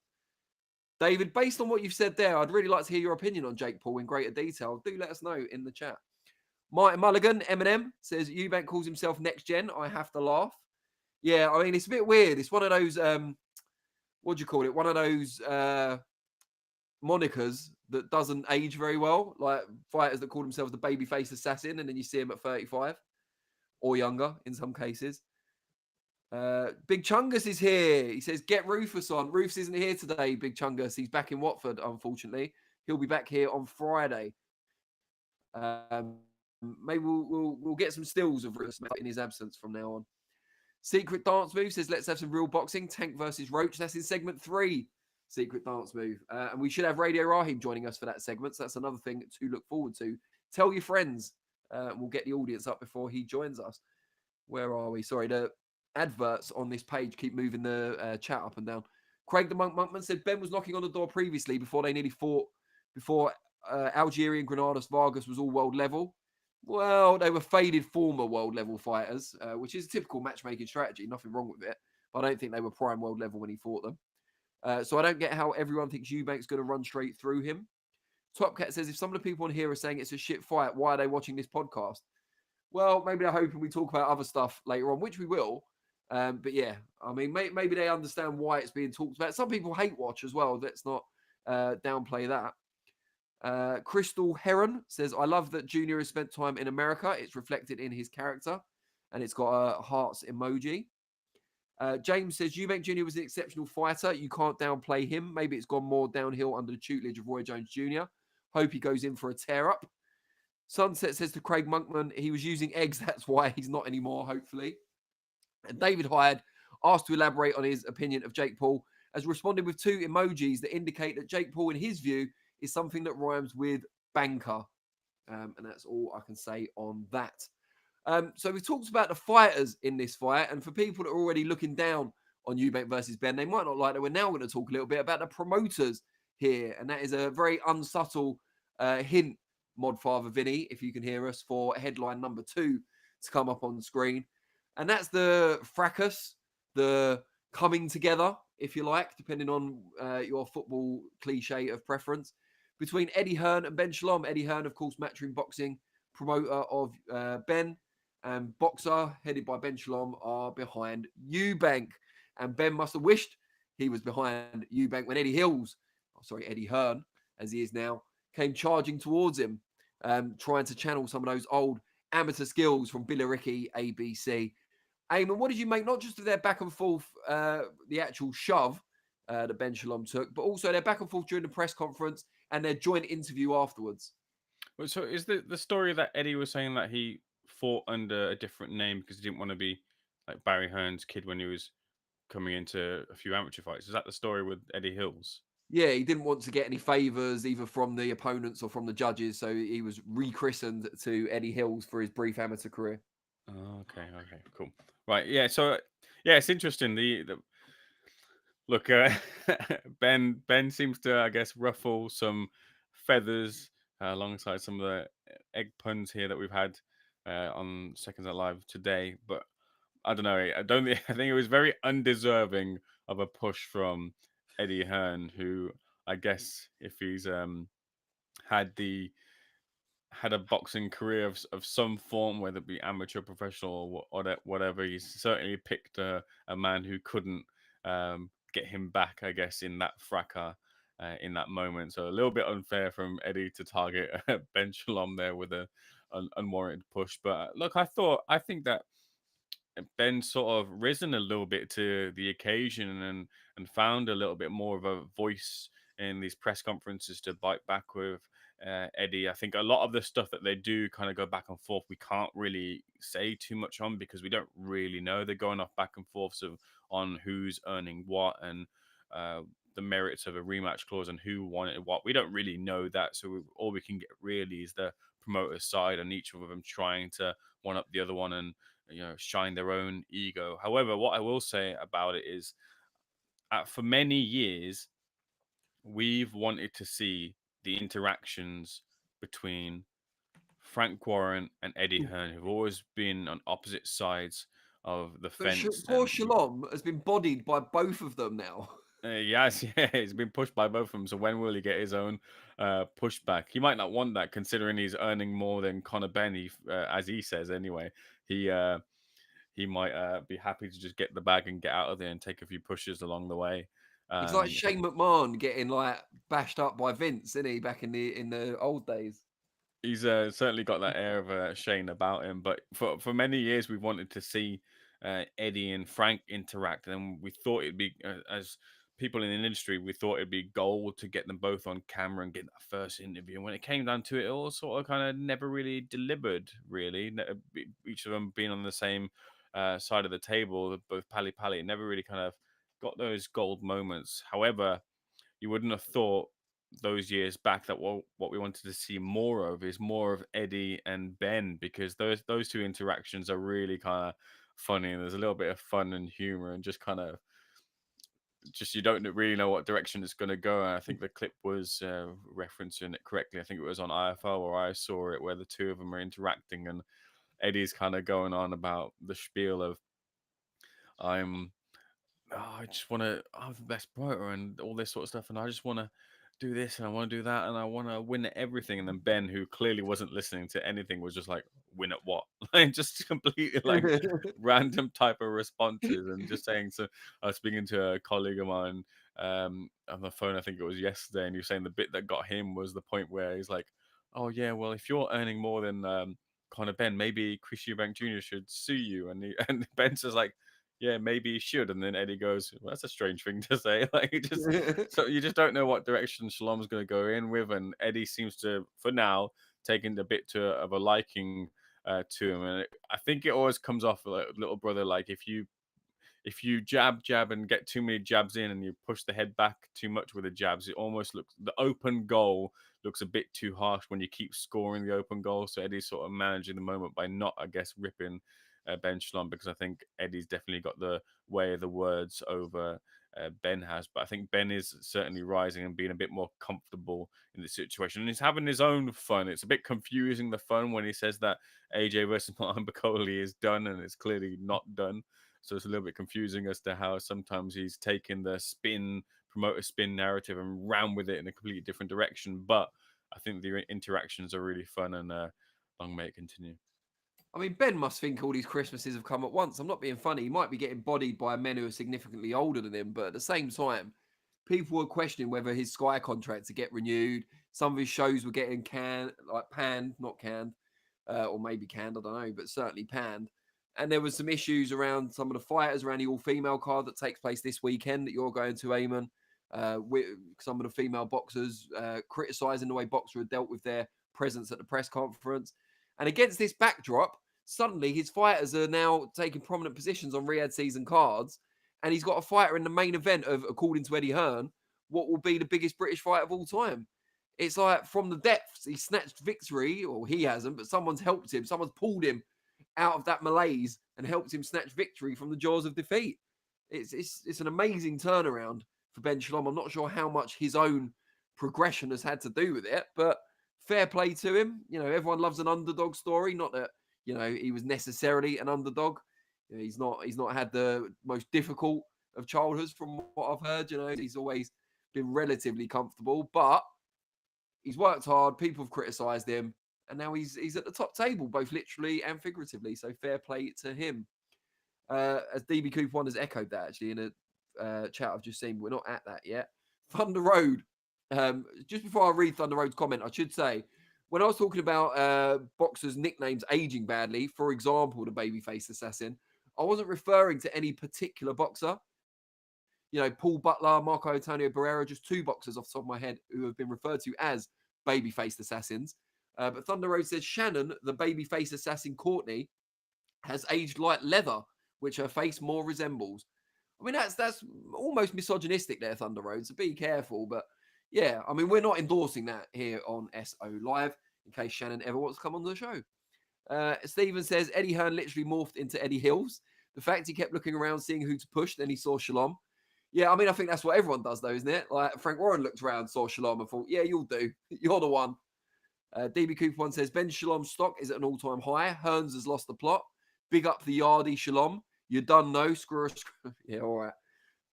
David, based on what you've said there, I'd really like to hear your opinion on Jake Paul in greater detail. Do let us know in the chat. Martin Mulligan, Eminem, says, Eubank calls himself next gen. I have to laugh. Yeah, I mean, it's a bit weird. It's one of those, what do you call it? One of those monikers that doesn't age very well. Like fighters that call themselves the babyface assassin, and then you see him at 35 or younger in some cases. Big Chungus is here. He says, get Rufus on. Rufus isn't here today, Big Chungus. He's back in Watford, unfortunately. He'll be back here on Friday. Maybe we'll get some stills of Rufus in his absence from now on. Secret Dance Move says, let's have some real boxing. Tank versus Roach. That's in segment 3. Secret Dance Move. And we should have Radio Rahim joining us for that segment. So that's another thing to look forward to. Tell your friends. We'll get the audience up before he joins us. Where are we? Sorry, the adverts on this page keep moving the chat up and down. Craig the Monkman said Ben was knocking on the door previously before they nearly fought, before Algerian Granados Vargas was all world level. Well, they were faded former world level fighters, which is a typical matchmaking strategy. Nothing wrong with it. But I don't think they were prime world level when he fought them. So I don't get how everyone thinks Eubank's going to run straight through him. Top Cat says, if some of the people on here are saying it's a shit fight, why are they watching this podcast? Well, maybe they're hoping we talk about other stuff later on, which we will. But yeah, I mean, maybe they understand why it's being talked about. Some people hate watch as well. Let's not downplay that. Crystal Heron says, I love that Junior has spent time in America. It's reflected in his character. And it's got a hearts emoji. James says, Eubank Jr. was an exceptional fighter. You can't downplay him. Maybe it's gone more downhill under the tutelage of Roy Jones Jr. Hope he goes in for a tear-up. Sunset says to Craig Monkman, he was using eggs. That's why he's not anymore, hopefully. And David Hyde, asked to elaborate on his opinion of Jake Paul, has responded with 2 emojis that indicate that Jake Paul, in his view, is something that rhymes with banker. And that's all I can say on that. So we've talked about the fighters in this fight, and for people that are already looking down on Eubank versus Benn, they might not like that. We're now going to talk a little bit about the promoters here, and that is a very unsubtle hint, Modfather Vinny, if you can hear us, for headline number 2 to come up on the screen, and that's the fracas, the coming together, if you like, depending on your football cliche of preference, between Eddie Hearn and Ben Shalom. Eddie Hearn, of course, Matchroom Boxing, promoter of Ben, and Boxer, headed by Ben Shalom, are behind Eubank. And Ben must have wished he was behind Eubank when Eddie Hearn, as he is now, came charging towards him, trying to channel some of those old amateur skills from Billericay ABC. Ayman, what did you make, not just of their back and forth, the actual shove that Ben Shalom took, but also their back and forth during the press conference and their joint interview afterwards? Well, so is the story that Eddie was saying that he fought under a different name because he didn't want to be like Barry Hearn's kid when he was coming into a few amateur fights? Is that the story with Eddie Hills? Yeah, he didn't want to get any favours either from the opponents or from the judges, so he was rechristened to Eddie Hills for his brief amateur career. Oh, okay, cool. Right, yeah. So yeah, it's interesting. The look, Ben seems to, I guess, ruffle some feathers alongside some of the egg puns here that we've had on Seconds Out Live today. But I don't know. I don't. I think it was very undeserving of a push from Eddie Hearn, who I guess if he's had the had a boxing career of some form, whether it be amateur, professional, or whatever. He's certainly picked a man who couldn't get him back, I guess, in that fracas in that moment. So a little bit unfair from Eddie to target Ben Shalom there with a an unwarranted push. But look, I think that Ben sort of risen a little bit to the occasion and found a little bit more of a voice in these press conferences to bite back with Eddie. I think a lot of the stuff that they do kind of go back and forth. We can't really say too much on because we don't really know. They're going off back and forth on who's earning what and the merits of a rematch clause and who wanted what. We don't really know that. So all we can get really is the promoter's side and each of them trying to one up the other one and shine their own ego. However, what I will say about it is for many years we've wanted to see the interactions between Frank Warren and Eddie Hearn, who've always been on opposite sides of the But fence. poor And Shalom has been bodied by both of them now. yes, yeah, he's been pushed by both of them. So when will he get his own pushback? He might not want that, considering he's earning more than Conor Benn, as he says anyway. He might be happy to just get the bag and get out of there and take a few pushes along the way. He's like So Shane McMahon getting like bashed up by Vince, isn't he? Back in the old days. he's certainly got that air of Shane about him. But for many years, we wanted to see Eddie and Frank interact, and we thought it'd be as people in the industry, we thought it'd be gold to get them both on camera and get that first interview. And when it came down to it, it all sort of kind of never really delivered. Really, each of them being on the same side of the table, both pally pally, never really kind of got those gold moments. However, you wouldn't have thought those years back that what we wanted to see more of is more of Eddie and Ben, because those two interactions are really kind of funny and there's a little bit of fun and humor and just kind of just you don't really know what direction it's going to go. And I think the clip was referencing it correctly. I think it was on IFL or I saw it where the two of them are interacting and Eddie's kind of going on about the spiel of I'm I just want to have the best promoter and all this sort of stuff. And I just want to do this and I want to do that and I want to win at everything. And then Ben, who clearly wasn't listening to anything, was just like, win at what? Like, just completely like random type of responses and just saying. So I was speaking to a colleague of mine on the phone, I think it was yesterday, and he was saying the bit that got him was the point where he's like, oh, yeah, well, if you're earning more than Conor Benn, maybe Chris Eubank Jr. should sue you. And Ben's just like, yeah, maybe he should. And then Eddie goes, well, that's a strange thing to say. Like, so you just don't know what direction Shalom's going to go in with. And Eddie seems to, for now, taken a bit of a liking to him, and I think it always comes off like little brother. Like if you jab and get too many jabs in, and you push the head back too much with the jabs, it almost looks, the open goal looks a bit too harsh when you keep scoring the open goal. So Eddie's sort of managing the moment by not, I guess, ripping Ben Shalom, because I think Eddie's definitely got the way of the words over Ben has. But I think Ben is certainly rising and being a bit more comfortable in the situation, and he's having his own fun. It's a bit confusing, the fun, when he says that AJ versus Martin Bacoli is done, and it's clearly not done. So it's a little bit confusing as to how sometimes he's taken the promoter spin narrative and ran with it in a completely different direction. But I think the interactions are really fun, and long may it continue. I mean, Ben must think all these Christmases have come at once. I'm not being funny. He might be getting bodied by men who are significantly older than him, but at the same time, people were questioning whether his Sky contract to get renewed. Some of his shows were getting panned, not canned, or maybe canned, I don't know, but certainly panned. And there was some issues around some of the fighters, around the all-female card that takes place this weekend that you're going to, Ayman, with some of the female boxers criticising the way boxers had dealt with their presence at the press conference. And against this backdrop, suddenly his fighters are now taking prominent positions on Riyadh season cards. And he's got a fighter in the main event of, according to Eddie Hearn, what will be the biggest British fight of all time. It's like from the depths, he snatched victory, or he hasn't, but someone's helped him. Someone's pulled him out of that malaise and helped him snatch victory from the jaws of defeat. It's an amazing turnaround for Ben Shalom. I'm not sure how much his own progression has had to do with it, but fair play to him. You know, everyone loves an underdog story. Not that, you know, he was necessarily an underdog. You know, he's not had the most difficult of childhoods from what I've heard. You know, he's always been relatively comfortable, but he's worked hard. People have criticised him, and now he's at the top table, both literally and figuratively. So fair play to him. As DB Cooper One has echoed that actually in a chat I've just seen, but we're not at that yet. Thunder Road. Just before I read Thunder Road's comment, I should say, when I was talking about boxers' nicknames aging badly, for example, the Babyface Assassin, I wasn't referring to any particular boxer. You know, Paul Butler, Marco Antonio Barrera, just two boxers off the top of my head who have been referred to as Babyface Assassins. But Thunder Road says Shannon, the Babyface Assassin Courtney, has aged like leather, which her face more resembles. I mean, that's almost misogynistic there, Thunder Road, so be careful. But yeah, I mean, we're not endorsing that here on SO Live, in case Shannon ever wants to come on the show. Stephen says, Eddie Hearn literally morphed into Eddie Hills. The fact he kept looking around, seeing who to push, then he saw Shalom. Yeah, I mean, I think that's what everyone does, though, isn't it? Like, Frank Warren looked around, saw Shalom, and thought, yeah, you'll do. You're the one. DB Cooper One says, Ben Shalom's stock is at an all-time high. Hearns has lost the plot. Big up the Yardie Shalom. You're done, no. Screw. Yeah, all right.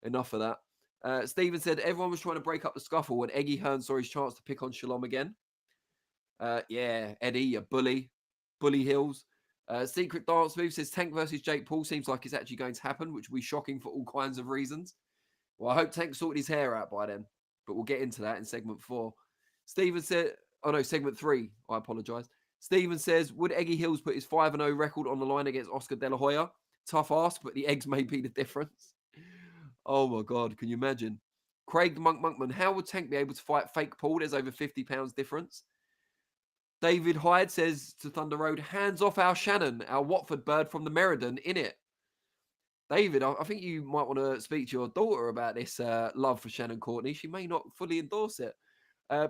Enough of that. Stephen said, everyone was trying to break up the scuffle when Eddie Hearn saw his chance to pick on Shalom again. Yeah, Eddie, you bully. Bully Hills. Secret Dance Move says, Tank versus Jake Paul seems like it's actually going to happen, which will be shocking for all kinds of reasons. Well, I hope Tank sorted his hair out by then, but we'll get into that in segment 4. Stephen said, oh no, segment 3. I apologize. Stephen says, would Eggy Hills put his 5-0 record on the line against Oscar De La Hoya? Tough ask, but the eggs may be the difference. Oh my God, can you imagine? Craig the Monkman, how would Tank be able to fight fake Paul? There's over 50 pounds difference. David Hyde says to Thunder Road, hands off our Shannon, our Watford bird from the Meriden, in it. David, I think you might want to speak to your daughter about this love for Shannon Courtney. She may not fully endorse it.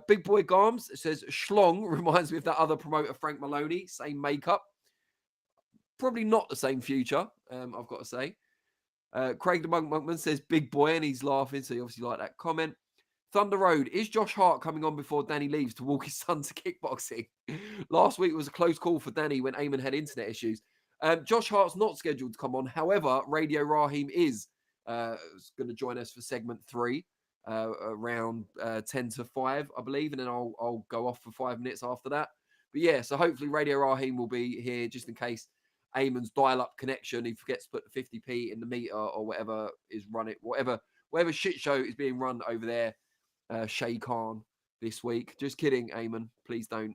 Big Boy Garms says, Schlong reminds me of that other promoter, Frank Maloney. Same makeup. Probably not the same future, I've got to say. Craig the Monkman says, big boy, and he's laughing, so you obviously like that comment. Thunder Road, is Josh Hart coming on before Danny leaves to walk his son to kickboxing? Last week was a close call for Danny when Ayman had internet issues. Josh Hart's not scheduled to come on. However, Radio Rahim is going to join us for segment 3 around 10 to 5, I believe. And then I'll go off for 5 minutes after that. But yeah, so hopefully Radio Rahim will be here just in case Ayman's dial-up connection, he forgets to put the 50p in the meter or whatever is running, whatever shit show is being run over there, Shay Khan this week. Just kidding, Ayman. Please don't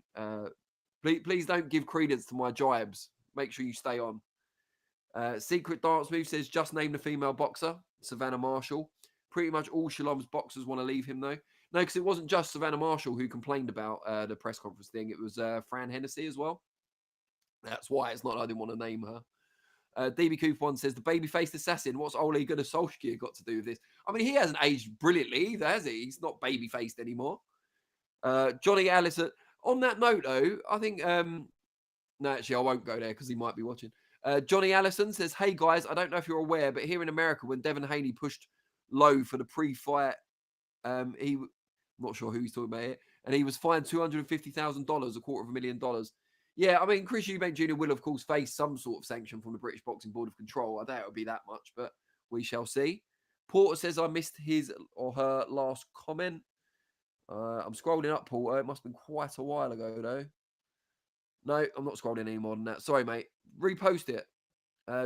give credence to my jibes. Make sure you stay on. Secret Dance Move says, just name the female boxer, Savannah Marshall. Pretty much all Shalom's boxers want to leave him, though. No, because it wasn't just Savannah Marshall who complained about the press conference thing. It was Fran Hennessy as well. That's why it's not. I didn't want to name her. DB Coupon says the baby-faced assassin. What's Ole Gunnar Solskjaer got to do with this? I mean, he hasn't aged brilliantly either, has he? He's not baby-faced anymore. Johnny Allison. On that note, though, I think no, actually, I won't go there because he might be watching. Johnny Allison says, "Hey guys, I don't know if you're aware, but here in America, when Devin Haney pushed low for the pre-fight, I'm not sure who he's talking about it, and he was fined $250,000, $250,000. Yeah, I mean, Chris Eubank Jr. will, of course, face some sort of sanction from the British Boxing Board of Control. I doubt it'll be that much, but we shall see. Porter says, I missed his or her last comment. I'm scrolling up, Porter. It must have been quite a while ago, though. No, I'm not scrolling any more than that. Sorry, mate. Repost it.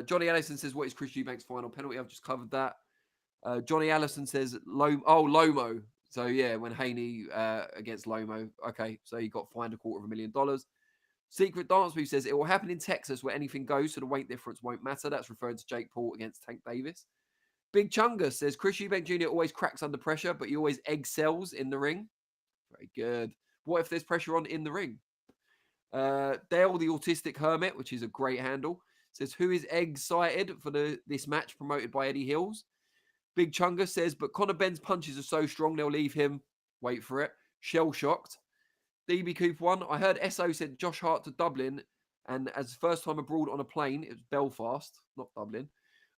Johnny Allison says, what is Chris Eubank's final penalty? I've just covered that. Johnny Allison says, Lomo. So, yeah, when Haney against Lomo. Okay, so he got fined $250,000. Secret Dance Move says, it will happen in Texas where anything goes, so the weight difference won't matter. That's referring to Jake Paul against Tank Davis. Big Chunga says, Chris Eubank Jr. always cracks under pressure, but he always excels in the ring. Very good. What if there's pressure on in the ring? Dale, the Autistic Hermit, which is a great handle, says, who is excited for this match promoted by Eddie Hills? Big Chunga says, but Conor Benn's punches are so strong, they'll leave him, wait for it, shell-shocked. DB Cooper 1, I heard SO sent Josh Hart to Dublin, and as first time abroad on a plane, it was Belfast, not Dublin.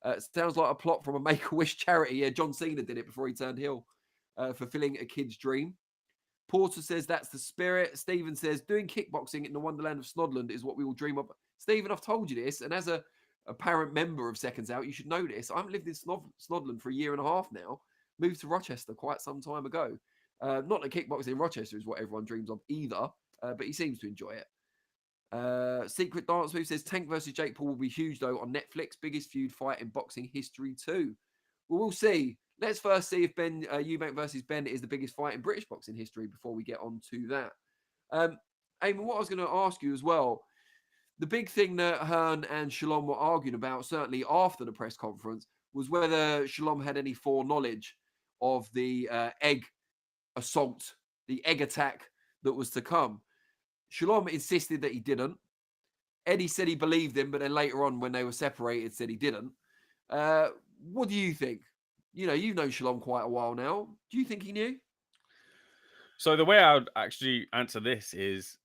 It sounds like a plot from a Make-A-Wish charity. Yeah, John Cena did it before he turned heel, fulfilling a kid's dream. Porter says that's the spirit. Stephen says doing kickboxing in the wonderland of Snodland is what we all dream of. Stephen, I've told you this, and as a apparent member of Seconds Out, you should know this. I haven't lived in Snodland for a year and a half now. Moved to Rochester quite some time ago. Not that kickboxing in Rochester is what everyone dreams of either, but he seems to enjoy it. Secret Dance Move says Tank versus Jake Paul will be huge though on Netflix. Biggest feud fight in boxing history too. Well, we'll see. Let's first see if Ben Eubank versus Ben is the biggest fight in British boxing history before we get on to that. Ayman, what I was going to ask you as well, the big thing that Hearn and Shalom were arguing about, certainly after the press conference, was whether Shalom had any foreknowledge of the egg assault, the egg attack that was to come. Shalom insisted that he didn't. Eddie said he believed him, but then later on when they were separated said he didn't. What do you think? You know, you've known Shalom quite a while now. Do you think he knew? So the way I would actually answer this is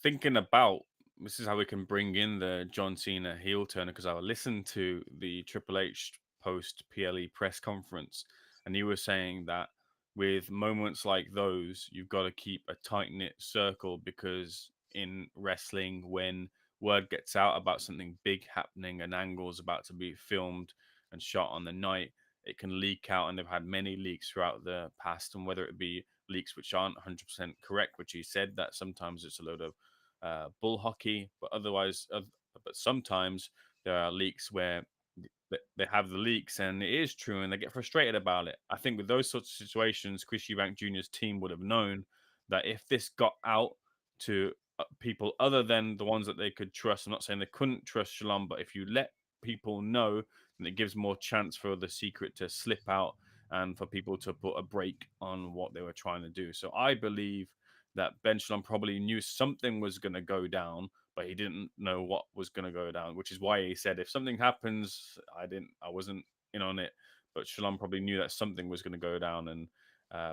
thinking about, this is how we can bring in the John Cena heel turner, because I listened to the Triple H post PLE press conference, and he was saying that with moments like those, you've got to keep a tight-knit circle, because in wrestling, when word gets out about something big happening, an angle is about to be filmed and shot on the night, it can leak out, and they've had many leaks throughout the past, and whether it be leaks which aren't 100% correct, which he said that sometimes it's a load of bull hockey, but otherwise, but sometimes there are leaks where they have the leaks and it is true and they get frustrated about it. I think with those sorts of situations, Chris Eubank Jr.'s team would have known that if this got out to people other than the ones that they could trust, I'm not saying they couldn't trust Shalom, but if you let people know, then it gives more chance for the secret to slip out and for people to put a break on what they were trying to do. So I believe that Ben Shalom probably knew something was going to go down, but he didn't know what was going to go down, which is why he said, if something happens, I wasn't in on it, but Shalom probably knew that something was going to go down, and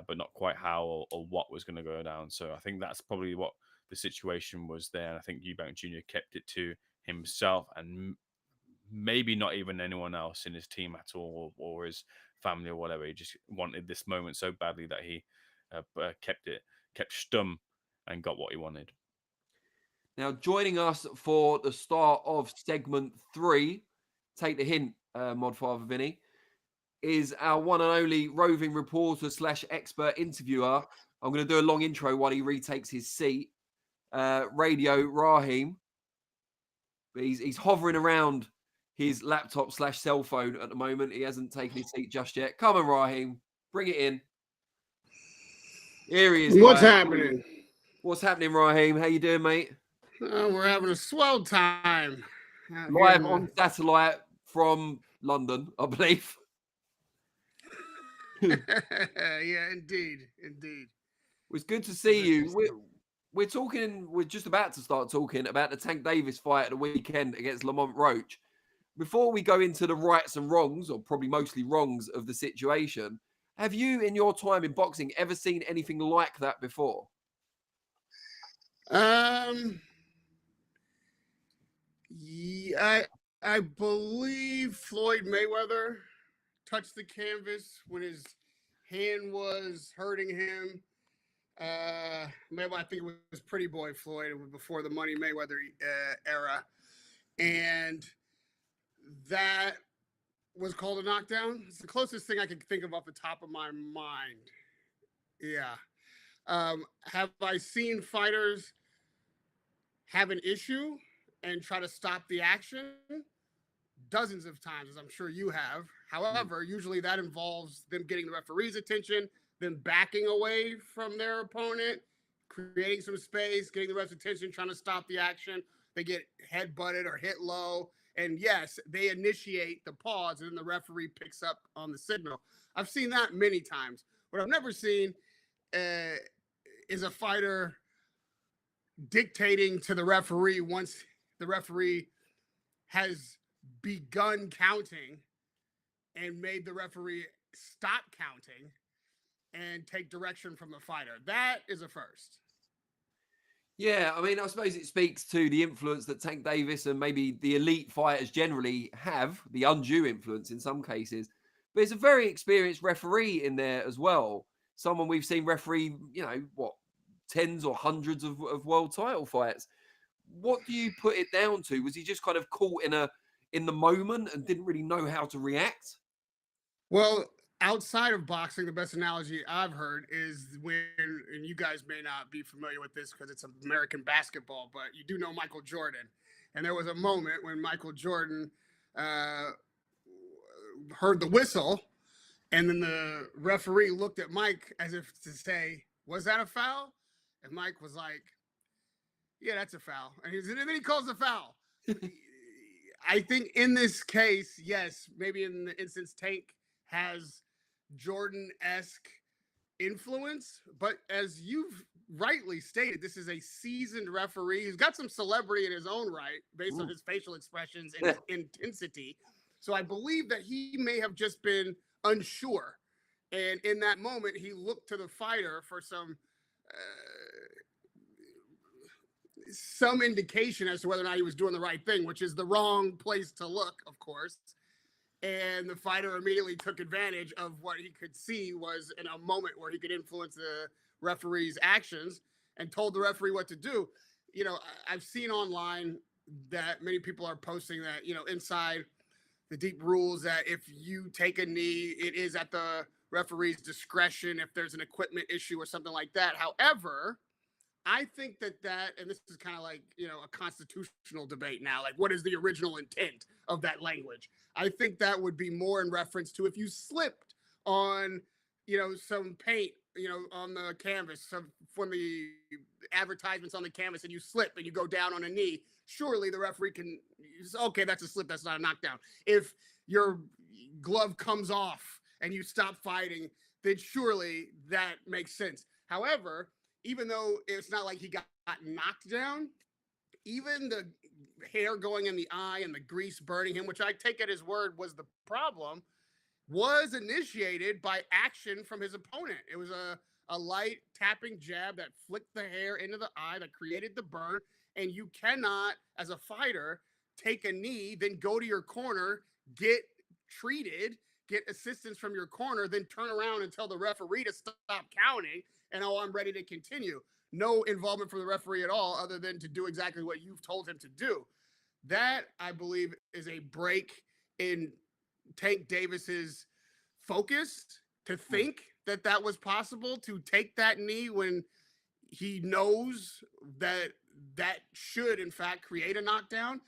but not quite how or what was going to go down. So I think that's probably what the situation was there. And I think Eubank Jr. kept it to himself and maybe not even anyone else in his team at all, or his family or whatever. He just wanted this moment so badly that he kept stum and got what he wanted. Now, joining us for the start of segment 3, take the hint, Modfather Vinny, is our one and only roving reporter / expert interviewer. I'm going to do a long intro while he retakes his seat. Radio Rahim. But he's hovering around his laptop / cell phone at the moment. He hasn't taken his seat just yet. Come on, Rahim. Bring it in. Here he is. What's happening? What's happening, Rahim? How you doing, mate? We're having a swell time. Live on satellite from London, I believe. Yeah, indeed. It's good to see you. we're just about to start talking about the Tank Davis fight at the weekend against Lamont Roach. Before we go into the rights and wrongs, or probably mostly wrongs, of the situation, have you, in your time in boxing, ever seen anything like that before? Yeah, I believe Floyd Mayweather touched the canvas when his hand was hurting him. Maybe I think it was Pretty Boy Floyd. It was before the Money Mayweather era, and that was called a knockdown. It's the closest thing I can think of off the top of my mind. Yeah. Have I seen fighters have an issue and try to stop the action? Dozens of times, as I'm sure you have. However, usually that involves them getting the referee's attention, them backing away from their opponent, creating some space, getting the ref's attention, trying to stop the action. They get head-butted or hit low. And yes, they initiate the pause, and then the referee picks up on the signal. I've seen that many times. What I've never seen is a fighter dictating to the referee once the referee has begun counting and made the referee stop counting and take direction from the fighter. That is a first. Yeah, I mean, I suppose it speaks to the influence that Tank Davis and maybe the elite fighters generally have, the undue influence in some cases. But it's a very experienced referee in there as well. Someone we've seen referee, tens or hundreds of world title fights. What do you put it down to? Was he just kind of caught in the moment and didn't really know how to react? Well, outside of boxing, the best analogy I've heard is when, and you guys may not be familiar with this because it's American basketball, but you do know Michael Jordan. And there was a moment when Michael Jordan heard the whistle, and then the referee looked at Mike as if to say, was that a foul? And Mike was like, yeah, that's a foul. And then he calls the foul. I think in this case, yes, maybe in the instance, Tank has Jordan-esque influence, but as you've rightly stated, this is a seasoned referee. He's got some celebrity in his own right based on his facial expressions and his intensity. So I believe that he may have just been unsure. And in that moment, he looked to the fighter for some indication as to whether or not he was doing the right thing, which is the wrong place to look, of course. And the fighter immediately took advantage of what he could see was in a moment where he could influence the referee's actions and told the referee what to do. You know, I've seen online that many people are posting that, inside the deep rules, that if you take a knee, it is at the referee's discretion if there's an equipment issue or something like that. However, I think that, and this is kind of like, a constitutional debate now, like what is the original intent of that language? I think that would be more in reference to if you slipped on, some paint, on the canvas from the advertisements on the canvas, and you slip and you go down on a knee, surely the referee can, okay, that's a slip, that's not a knockdown. If your glove comes off and you stop fighting, then surely that makes sense. However, even though it's not like he got knocked down, even the hair going in the eye and the grease burning him, which I take at his word was the problem, was initiated by action from his opponent. It was a light tapping jab that flicked the hair into the eye that created the burn. And you cannot, as a fighter, take a knee, then go to your corner, get treated, get assistance from your corner, then turn around and tell the referee to stop counting, and I'm ready to continue. No involvement from the referee at all, other than to do exactly what you've told him to do. That, I believe, is a break in Tank Davis's focus to think that was possible, to take that knee when he knows that should, in fact, create a knockdown.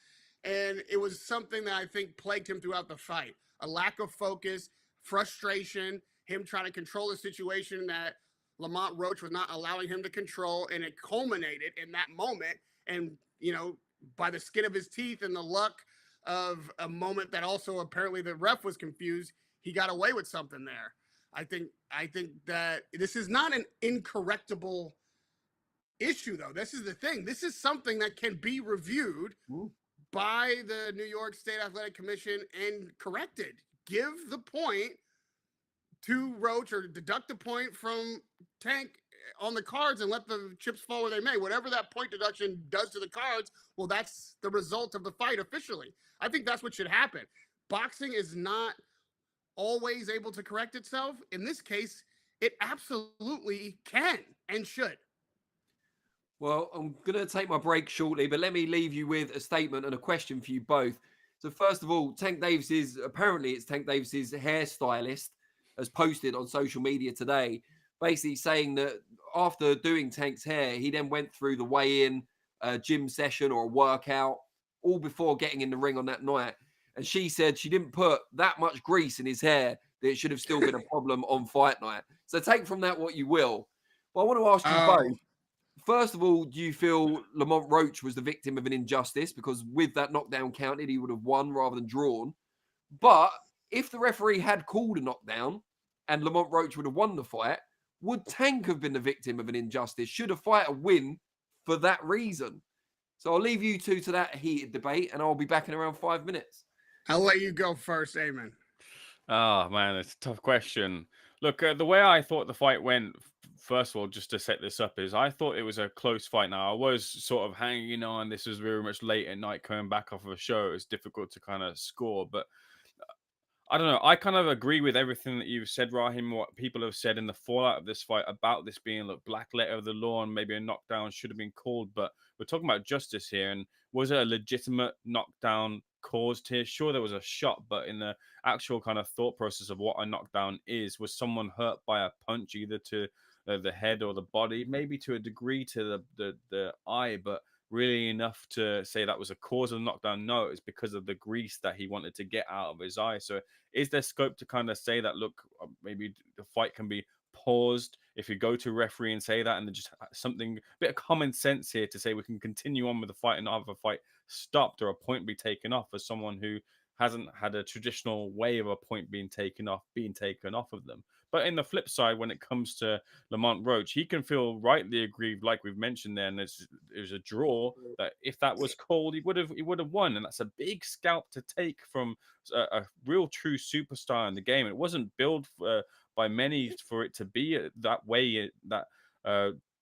And it was something that I think plagued him throughout the fight. A lack of focus, frustration, him trying to control the situation that Lamont Roach was not allowing him to control, and it culminated in that moment. And, by the skin of his teeth and the luck of a moment that also apparently the ref was confused, he got away with something there. I think that this is not an incorrectable issue, though. This is the thing. This is something that can be reviewed by the New York State Athletic Commission and corrected. Give the point to Roach or deduct the point from Tank on the cards and let the chips fall where they may. Whatever that point deduction does to the cards, well, that's the result of the fight officially. I think that's what should happen. Boxing is not always able to correct itself. In this case, it absolutely can and should. Well, I'm going to take my break shortly, but let me leave you with a statement and a question for you both. So first of all, Tank Davis's hairstylist has posted on social media today, basically saying that after doing Tank's hair, he then went through the weigh-in, gym session or a workout, all before getting in the ring on that night. And she said she didn't put that much grease in his hair that it should have still been a problem on fight night. So take from that what you will. But I want to ask you both. First of all, do you feel Lamont Roach was the victim of an injustice? Because with that knockdown counted, he would have won rather than drawn. But if the referee had called a knockdown and Lamont Roach would have won the fight, would Tank have been the victim of an injustice? Should a fighter win for that reason? So I'll leave you two to that heated debate, and I'll be back in around 5 minutes. I'll let you go first, Ayman. Oh, man, it's a tough question. Look, the way I thought the fight went, first of all, just to set this up, is I thought it was a close fight. Now, I was sort of hanging on. This was very much late at night coming back off of a show. It's difficult to kind of score, but I don't know. I kind of agree with everything that you've said, Rahim, what people have said in the fallout of this fight about this being, look, black letter of the law and maybe a knockdown should have been called. But we're talking about justice here. And was it a legitimate knockdown caused here? Sure, there was a shot, but in the actual kind of thought process of what a knockdown is, was someone hurt by a punch either to the head or the body, maybe to a degree to the eye, but really enough to say that was a cause of the knockdown? No, it's because of the grease that he wanted to get out of his eye. So is there scope to kind of say that, look, maybe the fight can be paused if you go to referee and say that, and then just something, a bit of common sense here to say we can continue on with the fight and not have a fight stopped or a point be taken off for someone who hasn't had a traditional way of a point being taken off of them. But in the flip side, when it comes to Lamont Roach, he can feel rightly aggrieved, like we've mentioned there, and it was a draw, that if that was called, he would have won. And that's a big scalp to take from a real true superstar in the game. It wasn't billed by many for it to be that way, that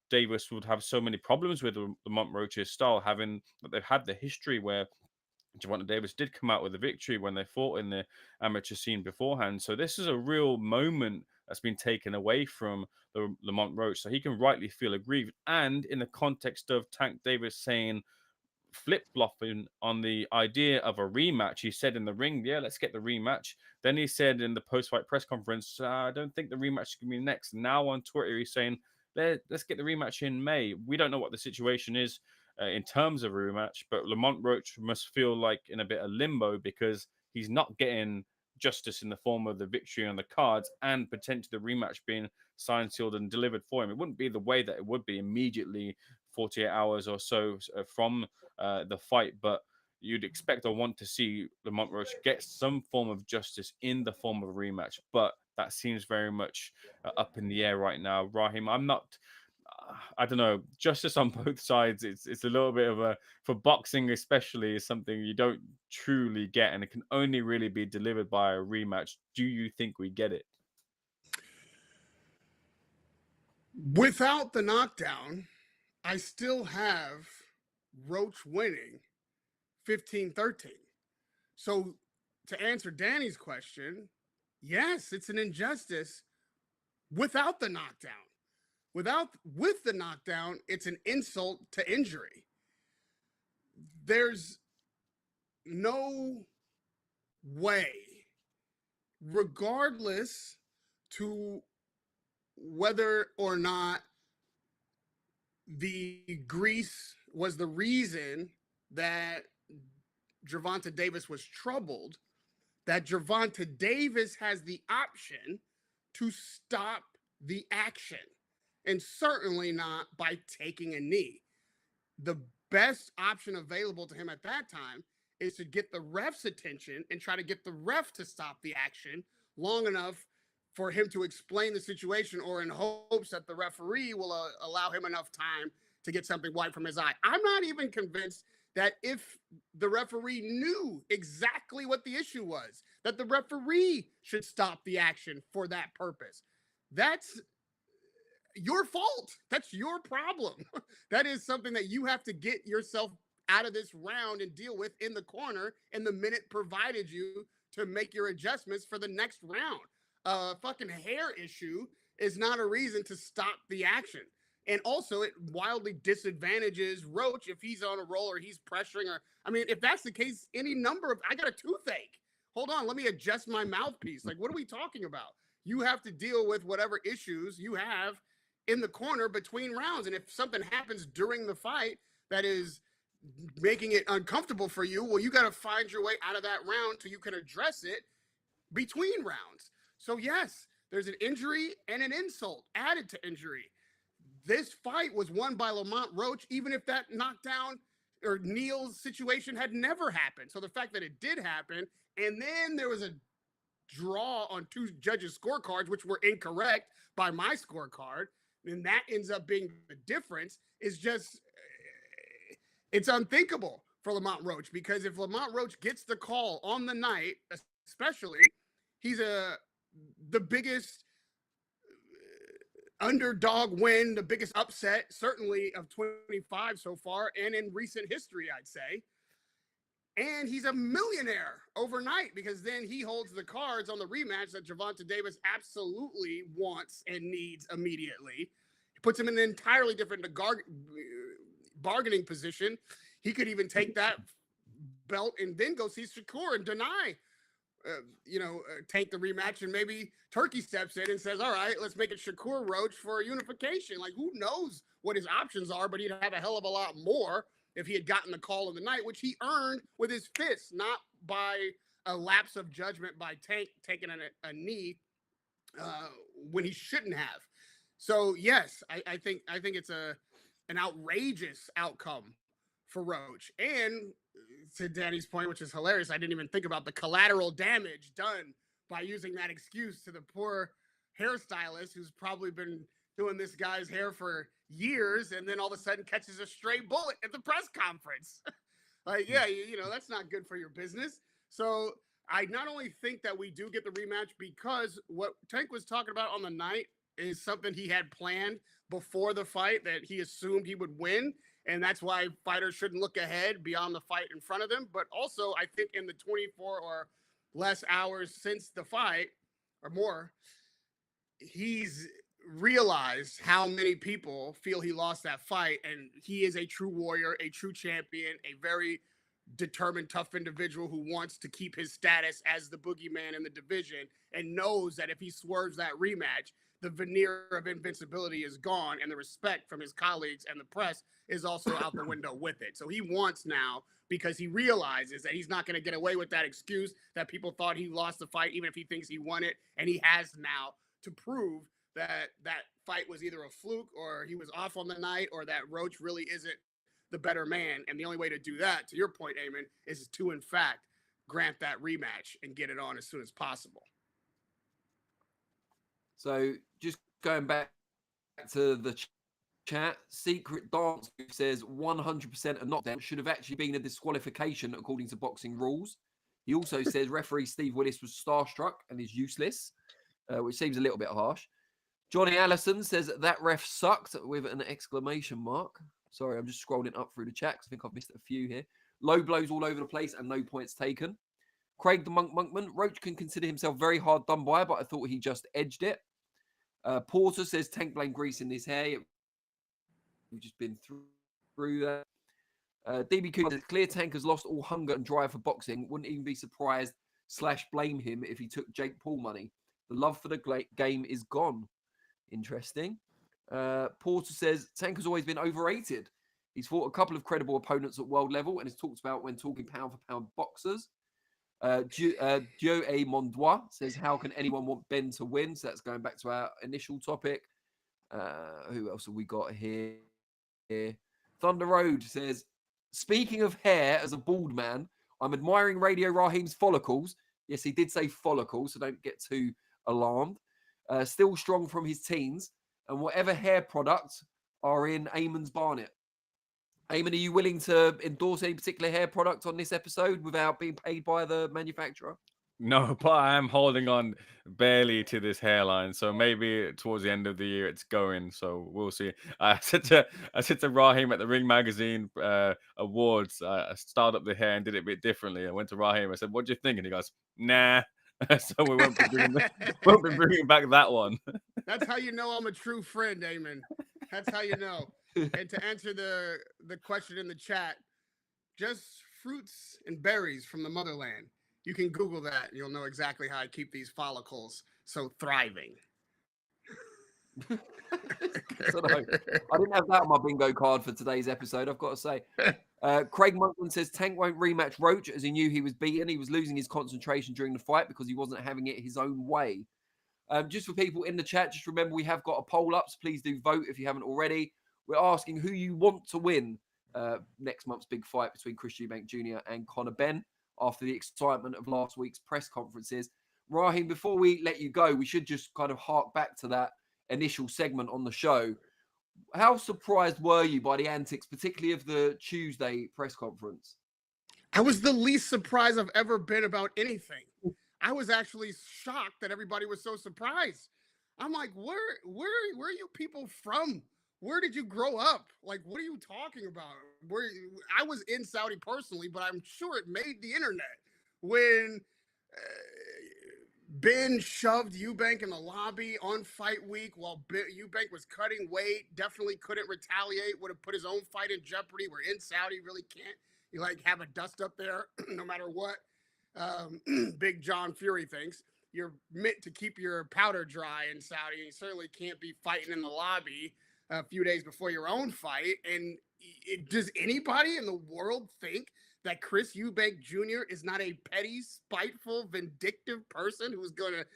Davis would have so many problems with Lamont Roach's style, having that they've had the history where Gervonta Davis did come out with a victory when they fought in the amateur scene beforehand. So this is a real moment that's been taken away from Lamont Roach. So he can rightly feel aggrieved. And in the context of Tank Davis saying, flip-flopping on the idea of a rematch, he said in the ring, yeah, let's get the rematch. Then he said in the post-fight press conference, I don't think the rematch can be next. Now on Twitter, he's saying, let's get the rematch in May. We don't know what the situation is in terms of a rematch, but Lamont Roach must feel like in a bit of limbo because he's not getting justice in the form of the victory on the cards and potentially the rematch being signed, sealed, and delivered for him. It wouldn't be the way that it would be immediately 48 hours or so from the fight, but you'd expect or want to see Lamont Roach get some form of justice in the form of a rematch, but that seems very much up in the air right now. Rahim, I don't know, justice on both sides. It's a little bit of a, for boxing especially, is something you don't truly get, and it can only really be delivered by a rematch. Do you think we get it? Without the knockdown, I still have Roach winning 15-13. So to answer Danny's question, yes, it's an injustice without the knockdown. With the knockdown, it's an insult to injury. There's no way, regardless to whether or not the grease was the reason that Gervonta Davis was troubled, that Gervonta Davis has the option to stop the action, and certainly not by taking a knee. The best option available to him at that time is to get the ref's attention and try to get the ref to stop the action long enough for him to explain the situation, or in hopes that the referee will allow him enough time to get something white from his eye. I'm not even convinced that if the referee knew exactly what the issue was, that the referee should stop the action for that purpose. That's your fault. That's your problem. That is something that you have to get yourself out of this round and deal with in the corner in the minute provided you to make your adjustments for the next round. Fucking hair issue is not a reason to stop the action. And also, it wildly disadvantages Roach if he's on a roll or he's pressuring. Or I mean, if that's the case, any number of I got a toothache. Hold on, let me adjust my mouthpiece. Like, what are we talking about? You have to deal with whatever issues you have in the corner between rounds. And if something happens during the fight that is making it uncomfortable for you, well, you got to find your way out of that round so you can address it between rounds. So yes, there's an injury and an insult added to injury. This fight was won by Lamont Roach, even if that knockdown or Neal's situation had never happened. So the fact that it did happen, and then there was a draw on two judges' scorecards, which were incorrect by my scorecard, and that ends up being the difference, is just, it's unthinkable for Lamont Roach, because if Lamont Roach gets the call on the night, especially, he's the biggest underdog win, the biggest upset, certainly of 25 so far, and in recent history, I'd say. And he's a millionaire overnight, because then he holds the cards on the rematch that Gervonta Davis absolutely wants and needs immediately. It puts him in an entirely different bargaining position. He could even take that belt and then go see Shakur and deny tank the rematch, and maybe Turkey steps in and says, all right, let's make it Shakur Roach for a unification. Like, who knows what his options are, but he'd have a hell of a lot more if he had gotten the call of the night, which he earned with his fists, not by a lapse of judgment by Tank taking a knee when he shouldn't have. So yes, I think it's an outrageous outcome for Roach. And to Danny's point, which is hilarious, I didn't even think about the collateral damage done by using that excuse to the poor hairstylist who's probably been doing this guy's hair for years, and then all of a sudden catches a stray bullet at the press conference. Like, yeah, that's not good for your business. So I not only think that we do get the rematch, because what Tank was talking about on the night is something he had planned before the fight that he assumed he would win. And that's why fighters shouldn't look ahead beyond the fight in front of them. But also, I think in the 24 or less hours since the fight, or more, he's realized how many people feel he lost that fight. And he is a true warrior, a true champion, a very determined, tough individual who wants to keep his status as the boogeyman in the division, and knows that if he swerves that rematch, the veneer of invincibility is gone, and the respect from his colleagues and the press is also out the window with it. So he wants now, because he realizes that he's not going to get away with that excuse that people thought he lost the fight, even if he thinks he won it. And he has now to prove that that fight was either a fluke, or he was off on the night, or that Roach really isn't the better man. And the only way to do that, to your point, Ayman, is to, in fact, grant that rematch and get it on as soon as possible. So just going back to the chat, Secret Dance says 100% a knockdown should have actually been a disqualification according to boxing rules. He also says referee Steve Willis was starstruck and is useless, which seems a little bit harsh. Johnny Allison says that ref sucked with an exclamation mark. Sorry, I'm just scrolling up through the chat because I think I've missed a few here. Low blows all over the place and no points taken. Craig the Monkman, Roach can consider himself very hard done by, but I thought he just edged it. Porter says Tank blame grease in his hair. We've just been through that. DB Cooper says clear Tank has lost all hunger and drive for boxing. Wouldn't even be surprised / blame him if he took Jake Paul money. The love for the game is gone. Interesting. Porter says Tank has always been overrated. He's fought a couple of credible opponents at world level and is talked about when talking pound for pound boxers. Dio A. Mondois says, how can anyone want Ben to win? So that's going back to our initial topic. Who else have we got here? Thunder Road says, speaking of hair as a bald man, I'm admiring Radio Rahim's follicles. Yes, he did say follicles, so don't get too alarmed. Still strong from his teens. And whatever hair product are in Ayman's Barnet. Ayman, are you willing to endorse any particular hair product on this episode without being paid by the manufacturer? No, but I am holding on barely to this hairline, so maybe towards the end of the year it's going. So we'll see. I said to Rahim at the Ring Magazine awards, I styled up the hair and did it a bit differently. I went to Rahim. I said, "What do you think?" And he goes, "Nah." So we won't be bringing back that one. That's how you know I'm a true friend, Ayman. That's how you know. And to answer the question in the chat, just fruits and berries from the motherland. You can Google that. And you'll know exactly how I keep these follicles so thriving. So no, I didn't have that on my bingo card for today's episode, I've got to say. Craig Monkman says Tank won't rematch Roach as he knew he was beaten. He was losing his concentration during the fight because he wasn't having it his own way. Just for people in the chat, just remember we have got a poll up, so please do vote if you haven't already. We're asking who you want to win next month's big fight between Chris Eubank Jr. and Conor Benn after the excitement of last week's press conferences. Rahim, before we let you go, we should just kind of hark back to that initial segment on the show. How surprised were you by the antics, particularly of the Tuesday press conference? I was the least surprised I've ever been about anything. I was actually shocked that everybody was so surprised. I'm like, where are you people from? Where did you grow up? Like, what are you talking about? I was in Saudi personally, but I'm sure it made the internet when Ben shoved Eubank in the lobby on fight week while Eubank was cutting weight. Definitely couldn't retaliate. Would have put his own fight in jeopardy. We're in Saudi, really can't. You like have a dust up there, no matter what. Big John Fury thinks you're meant to keep your powder dry in Saudi. You certainly can't be fighting in the lobby a few days before your own fight. And does anybody in the world think that Chris Eubank Jr. is not a petty, spiteful, vindictive person who's going to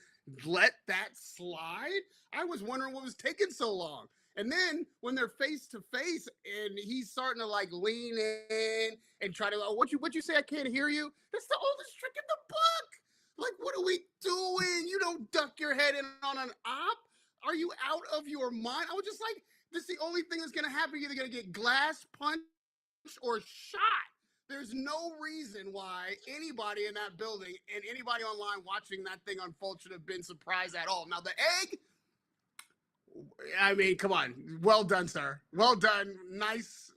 let that slide? I was wondering what was taking so long. And then when they're face to face and he's starting to like lean in and try to, what you say? I can't hear you. That's the oldest trick in the book. Like, what are we doing? You don't duck your head in on an op. Are you out of your mind? I was just like, this is the only thing that's going to happen. You're either going to get glass punched or shot. There's no reason why anybody in that building and anybody online watching that thing unfold should have been surprised at all. Now, the egg, I mean, come on. Well done, sir. Well done. Nice,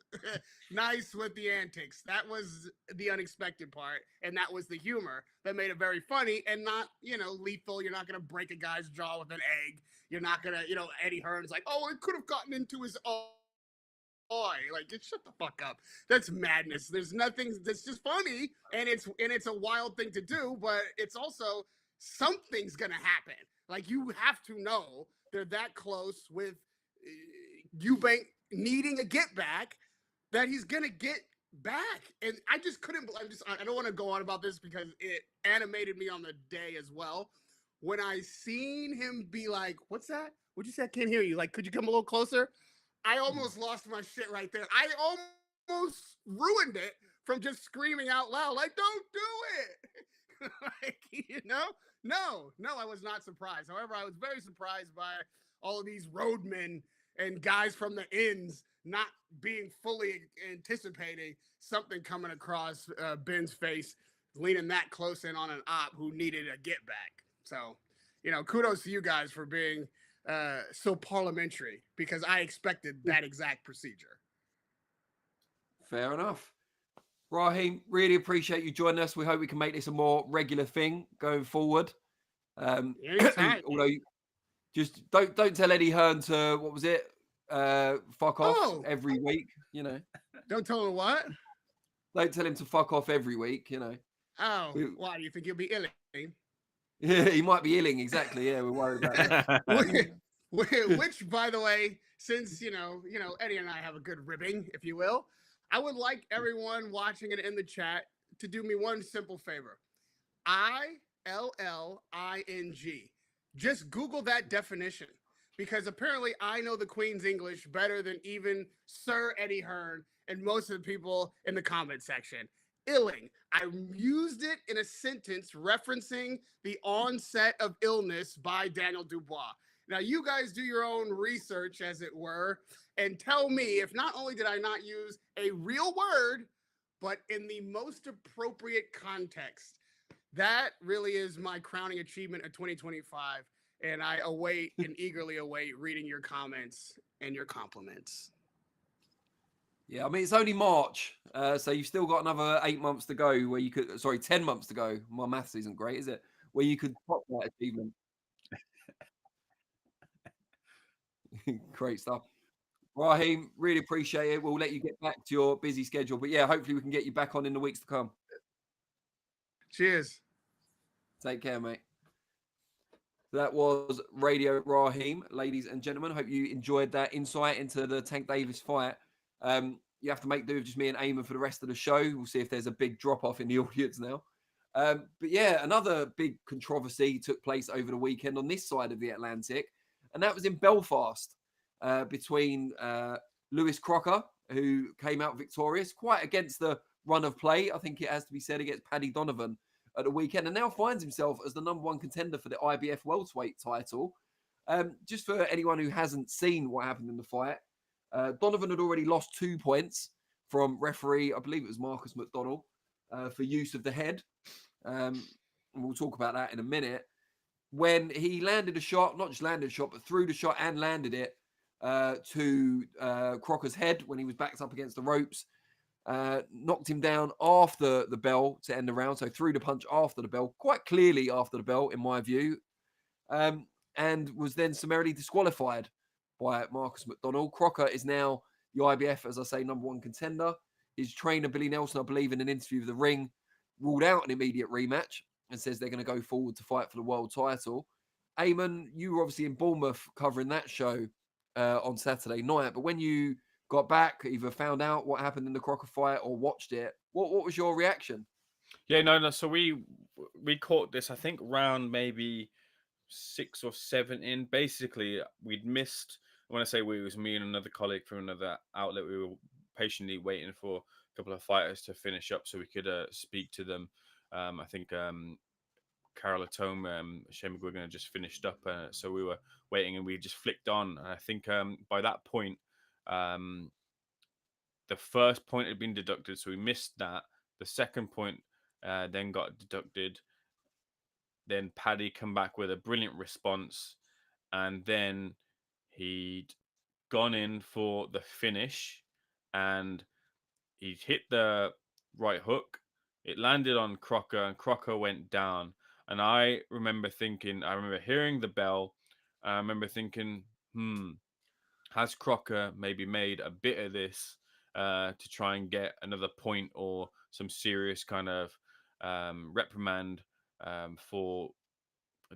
nice with the antics. That was the unexpected part, and that was the humor that made it very funny and not, lethal. You're not going to break a guy's jaw with an egg. You're not going to, Eddie Hearn's like, oh, it could have gotten into his eye. Like, just shut the fuck up. That's madness. There's nothing that's just funny, and it's a wild thing to do, but it's also something's going to happen. Like, you have to know they're that close with Eubank needing a get back that he's going to get back. And I just couldn't, I don't want to go on about this because it animated me on the day as well. When I seen him be like, what's that? What'd you say? I can't hear you. Like, could you come a little closer? I almost lost my shit right there. I almost ruined it from just screaming out loud, like, don't do it. Like, No, I was not surprised. However, I was very surprised by all of these roadmen and guys from the inns not being fully anticipating something coming across Ben's face, leaning that close in on an op who needed a get back. So, kudos to you guys for being so parliamentary, because I expected that exact procedure. Fair enough. Rahim, really appreciate you joining us. We hope we can make this a more regular thing going forward. Although, just don't tell Eddie Hearn to, what was it? Fuck off every week, Don't tell him what? Don't tell him to fuck off every week, Oh, why do you think he'll be ill? Yeah, he might be illing, exactly. Yeah, we're worried about that. Which, by the way, since Eddie and I have a good ribbing, if you will, I would like everyone watching it in the chat to do me one simple favor. ILLING. Just Google that definition, because apparently I know the Queen's English better than even Sir Eddie Hearn and most of the people in the comment section. Illing. I used it in a sentence referencing the onset of illness by Daniel Dubois. Now, you guys do your own research, as it were, and tell me if not only did I not use a real word, but in the most appropriate context. That really is my crowning achievement of 2025. And I await and eagerly await reading your comments and your compliments. Yeah, I mean, it's only March, so you've still got another 8 months to go where you could, sorry, 10 months to go. My maths isn't great, is it? Where you could top that achievement. Great stuff. Rahim, really appreciate it. We'll let you get back to your busy schedule. But yeah, hopefully we can get you back on in the weeks to come. Cheers. Take care, mate. That was Radio Rahim, ladies and gentlemen. Hope you enjoyed that insight into the Tank Davis fight. You have to make do with just me and Ayman for the rest of the show. We'll see if there's a big drop-off in the audience now. But yeah, another big controversy took place over the weekend on this side of the Atlantic, and that was in Belfast between Lewis Crocker, who came out victorious, quite against the run of play, I think it has to be said, against Paddy Donovan at the weekend, and now finds himself as the #1 contender for the IBF welterweight title. Just for anyone who hasn't seen what happened in the fight, Donovan had already lost 2 points from referee, I believe it was Marcus McDonnell, for use of the head. And we'll talk about that in a minute. When he landed a shot, not just landed a shot, but threw the shot and landed it to Crocker's head when he was backed up against the ropes, knocked him down after the bell to end the round. So threw the punch after the bell, quite clearly after the bell, in my view, and was then summarily disqualified by Marcus McDonnell. Crocker is now the IBF, as I say, #1 contender. His trainer, Billy Nelson, I believe, in an interview with The Ring, ruled out an immediate rematch and says they're going to go forward to fight for the world title. Ayman, you were obviously in Bournemouth covering that show on Saturday night, but when you got back, either found out what happened in the Crocker fight or watched it, what was your reaction? Yeah, no. So we caught this, I think, round maybe 6 or 7 in. Basically, we'd missed. When I say we, it was me and another colleague from another outlet. We were patiently waiting for a couple of fighters to finish up so we could speak to them. I think Carol Atome, Shane McGuigan had just finished up, so we were waiting and we just flicked on. And I think by that point, the first point had been deducted, so we missed that. The second point then got deducted. Then Paddy come back with a brilliant response, and then he'd gone in for the finish, and he'd hit the right hook. It landed on Crocker, and Crocker went down. And I remember hearing the bell. I remember thinking, has Crocker maybe made a bit of this to try and get another point or some serious kind of reprimand for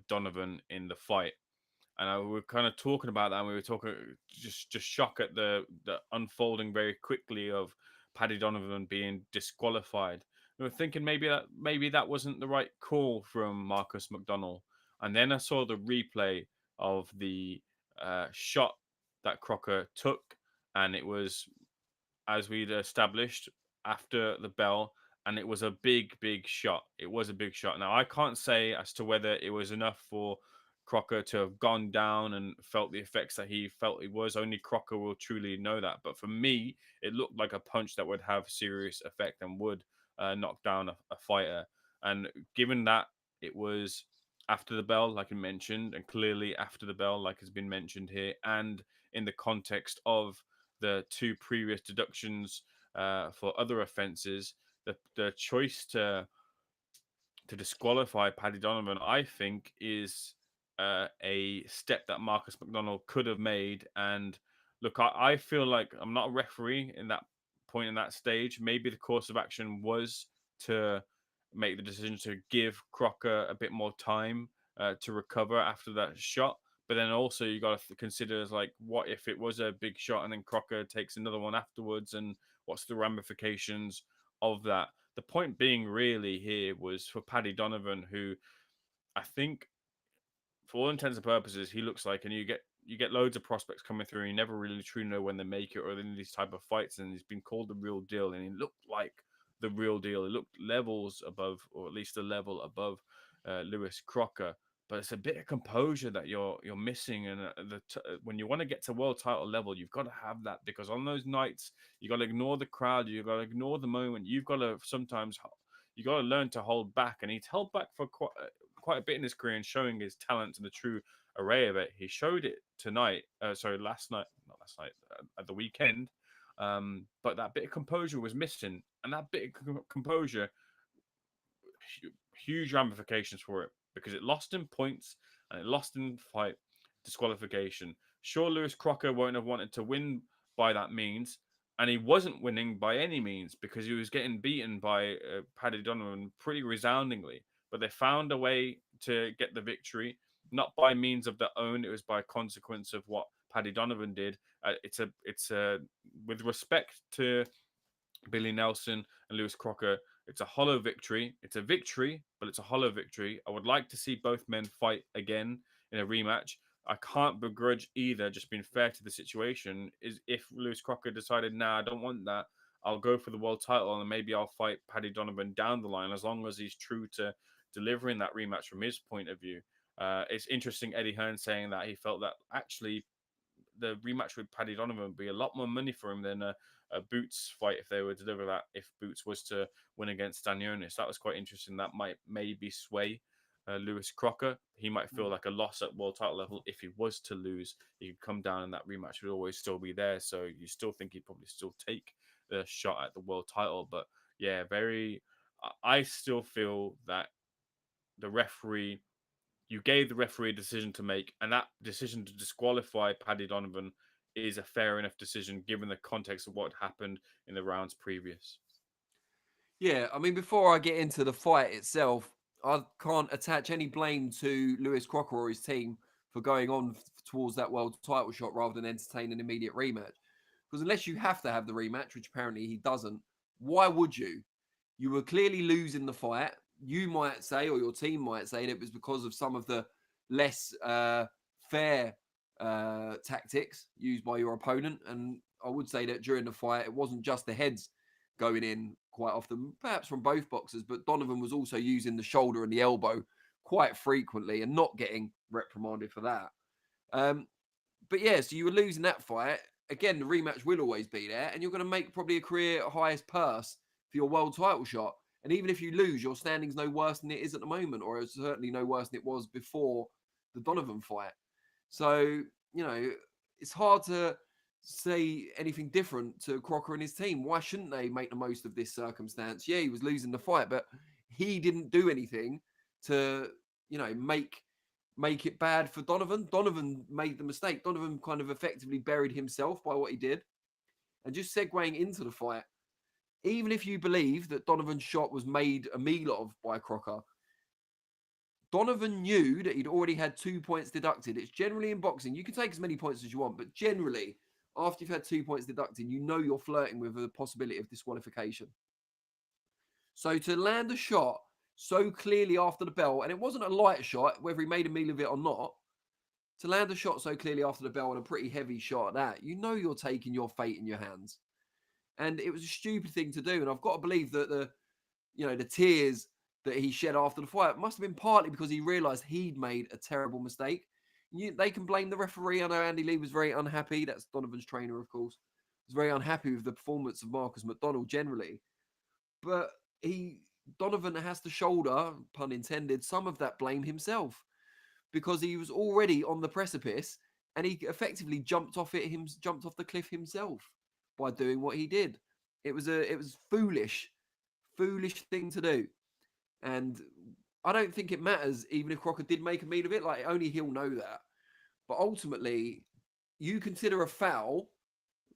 Donovan in the fight? And we were kind of talking about that, and we were talking just shock at the unfolding very quickly of Paddy Donovan being disqualified. We were thinking maybe that wasn't the right call from Marcus McDonnell. And then I saw the replay of the shot that Crocker took, and it was, as we'd established, after the bell, and it was a big shot. It was a big shot. Now, I can't say as to whether it was enough for Crocker to have gone down and felt the effects that he felt it was. Only Crocker will truly know that. But for me, it looked like a punch that would have serious effect and would knock down a fighter. And given that it was after the bell, like I mentioned, and clearly after the bell, like has been mentioned here, and in the context of the 2 previous deductions for other offences, the choice to disqualify Paddy Donovan, I think, is a step that Marcus McDonnell could have made. And look, I feel like I'm not a referee in that point, in that stage. Maybe the course of action was to make the decision to give Crocker a bit more time to recover after that shot. But then also you got to consider, as like, what if it was a big shot and then Crocker takes another one afterwards, and what's the ramifications of that? The point being really here was for Paddy Donovan, who I think, for all intents and purposes, he looks like, and you get loads of prospects coming through, and you never really truly know when they make it or in these type of fights, and he's been called the real deal, and he looked like the real deal. He looked levels above, or at least a level above Lewis Crocker. but it's a bit of composure that you're missing. And when you want to get to world title level, you've got to have that, because on those nights you got to ignore the crowd, you got to ignore the moment. You've got to sometimes you got to learn to hold back, and he's held back for quite a bit in his career and showing his talent and the true array of it. He showed it tonight. Last night, not last night, at the weekend. But that bit of composure was missing, and that bit of composure, huge ramifications for it, because it lost in points and it lost in fight disqualification. Sure, Lewis Crocker won't have wanted to win by that means, and he wasn't winning by any means because he was getting beaten by Paddy Donovan pretty resoundingly. But they found a way to get the victory, not by means of their own. It was by consequence of what Paddy Donovan did. It's a with respect to Billy Nelson and Lewis Crocker, it's a hollow victory. It's a victory, but it's a hollow victory. I would like to see both men fight again in a rematch. I can't begrudge either, just being fair to the situation. Is if Lewis Crocker decided, nah, I don't want that, I'll go for the world title and maybe I'll fight Paddy Donovan down the line, as long as he's true to delivering that rematch from his point of view. It's interesting, Eddie Hearn saying that he felt that actually the rematch with Paddy Donovan would be a lot more money for him than a Boots fight if they were to deliver that. If Boots was to win against Stanionis, that was quite interesting. That might maybe sway Lewis Crocker. He might feel like a loss at world title level if he was to lose. He could come down, and that rematch would always still be there. So you still think he'd probably still take the shot at the world title. But yeah, I still feel that the referee. You gave the referee a decision to make, and that decision to disqualify Paddy Donovan is a fair enough decision given the context of what happened in the rounds previous. Yeah, I mean, before I get into the fight itself, I can't attach any blame to Lewis Crocker or his team for going on towards that world title shot rather than entertain an immediate rematch. Because unless you have to have the rematch, which apparently he doesn't, why would you? You were clearly losing the fight. You might say, or your team might say, that it was because of some of the less fair tactics used by your opponent. And I would say that during the fight, it wasn't just the heads going in quite often, perhaps from both boxers, but Donovan was also using the shoulder and the elbow quite frequently and not getting reprimanded for that. But yeah, so you were losing that fight. Again, the rematch will always be there, and you're going to make probably a career highest purse for your world title shot. And even if you lose, your standing's no worse than it is at the moment, or it's certainly no worse than it was before the Donovan fight. So, it's hard to say anything different to Crocker and his team. Why shouldn't they make the most of this circumstance? Yeah, he was losing the fight, but he didn't do anything to, make it bad for Donovan. Donovan made the mistake. Donovan kind of effectively buried himself by what he did. And just segueing into the fight, even if you believe that Donovan's shot was made a meal of by Crocker, Donovan knew that he'd already had 2 points deducted. It's generally in boxing, you can take as many points as you want, but generally, after you've had 2 points deducted, you're flirting with the possibility of disqualification. So to land a shot so clearly after the bell, and it wasn't a light shot, whether he made a meal of it or not, to land a shot so clearly after the bell and a pretty heavy shot at that, you're taking your fate in your hands. And it was a stupid thing to do. And I've got to believe that the tears that he shed after the fight must have been partly because he realised he'd made a terrible mistake. They can blame the referee. I know Andy Lee was very unhappy. That's Donovan's trainer, of course. Was very unhappy with the performance of Marcus McDonald generally. But Donovan has to shoulder, pun intended, some of that blame himself, because he was already on the precipice and he effectively jumped off the cliff himself by doing what he did. It was foolish thing to do. And I don't think it matters even if Crocker did make a meal of it. Like, only he'll know that. But ultimately, you consider a foul,